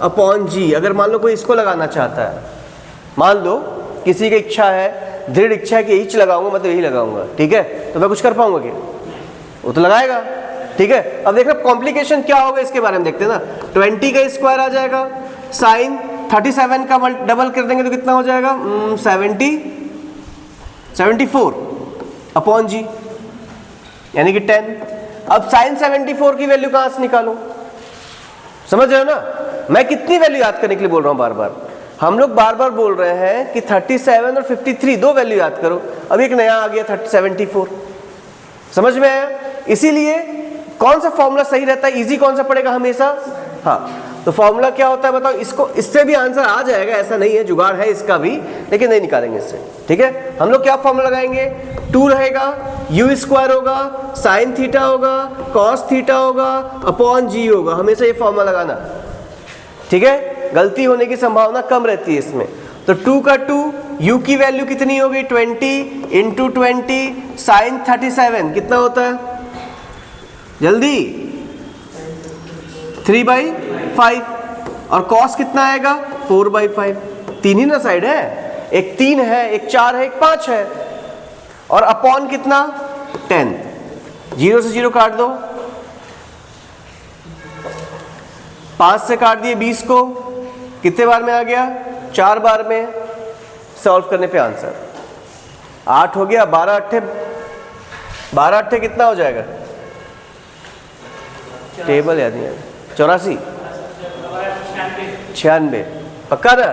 upon g। अगर मान लो कोई इसको लगाना चाहता है, मान लो किसी की इच्छा है, दृढ़ इच्छा है कि यही लगाऊंगा, मैं तो यही लगाऊंगा, ठीक है, तो मैं कुछ कर पाऊंगा क्या, वो तो लगाएगा, ठीक है। अब देखना कॉम्प्लिकेशन क्या होगा, इसके बारे में देखते हैं ना। 20 का स्क्वायर आ जाएगा, साइन 37 का डबल कर देंगे तो कितना हो जाएगा 74 अपॉन जी, यानी कि 10। अब साइन 74 की वैल्यू कहां से निकालो, समझ रहे हो ना। मैं कितनी वैल्यू याद करने के लिए बोल रहा हूं, बार बार हम लोग बार बार बोल रहे हैं कि 37 और 53 2 वैल्यू याद करो। अब एक नया आ गया 74, समझ में आया। इसीलिए कौन सा फॉर्मूला सही रहता है, इजी कौन सा पड़ेगा हमेशा, हाँ। तो फॉर्मूला क्या होता है बताओ, इसको इससे भी आंसर आ जाएगा, ऐसा नहीं है, जुगाड़ है इसका भी, लेकिन नहीं निकालेंगे इससे, ठीक है। हम लोग क्या फॉर्मूला लगाएंगे, 2 रहेगा, u² होगा, साइन थीटा होगा, कॉस थीटा होगा, अपॉन g होगा, हमेशा ये फॉर्मूला लगाना, ठीक है। गलती होने की संभावना कम रहती है इसमें। तो 2 का 2, u की वैल्यू कितनी होगी 20 × 20 साइन 37 कितना होता है, जल्दी 3/5 और कॉस कितना आएगा 4/5। 3 ही ना साइड है, एक 3 है, एक 4 है, एक 5 है, और अपॉन कितना 10। 0 से 0 काट दो, 5 से काट दिए 20 को, कितने बार में आ गया 4 बार में। सॉल्व करने पे आंसर 8 हो गया, 12 अट्ठे कितना हो जाएगा, टेबल याद नहीं है, 84 96 पक्का ना।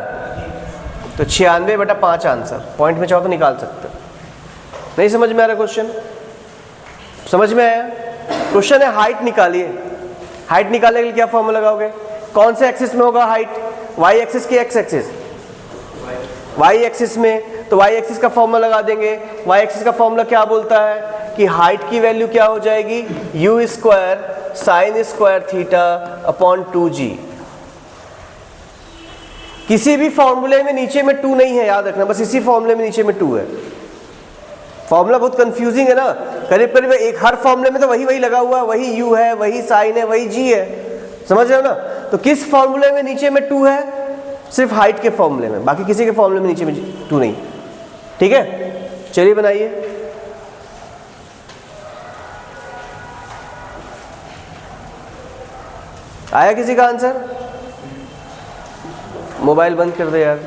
तो 96/5 आंसर, पॉइंट में चाहो तो निकाल सकते हो। नहीं समझ में आ रहा क्वेश्चन, समझ में आया। क्वेश्चन है हाइट निकालिए, हाइट निकालने के लिए क्या फॉर्मूला लगाओगे, कौन से एक्सिस में होगा हाइट, y एक्सिस की x एक्सिस, y एक्सिस में, तो y एक्सिस का फॉर्मूला लगा देंगे। y एक्सिस का फॉर्मूला क्या बोलता है कि हाइट की वैल्यू क्या हो जाएगी, u² sin² theta upon 2g। किसी भी फॉर्मूले में नीचे में 2 नहीं है, याद रखना, बस इसी फॉर्मूले में नीचे में 2 है। फॉर्मूला बहुत कंफ्यूजिंग है ना, करीब करीब एक हर फॉर्मूले में तो वही लगा हुआ है, वही u है, वही साइन है, वही g है, समझ रहे हो ना। तो किस फॉर्मूले में नीचे में 2 है, सिर्फ हाइट के फॉर्मूले में, बाकी किसी के फॉर्मूले में नीचे में 2 नहीं, ठीक है। चलिए बनाइए, आया किसी का आंसर? मोबाइल बंद कर दे यार।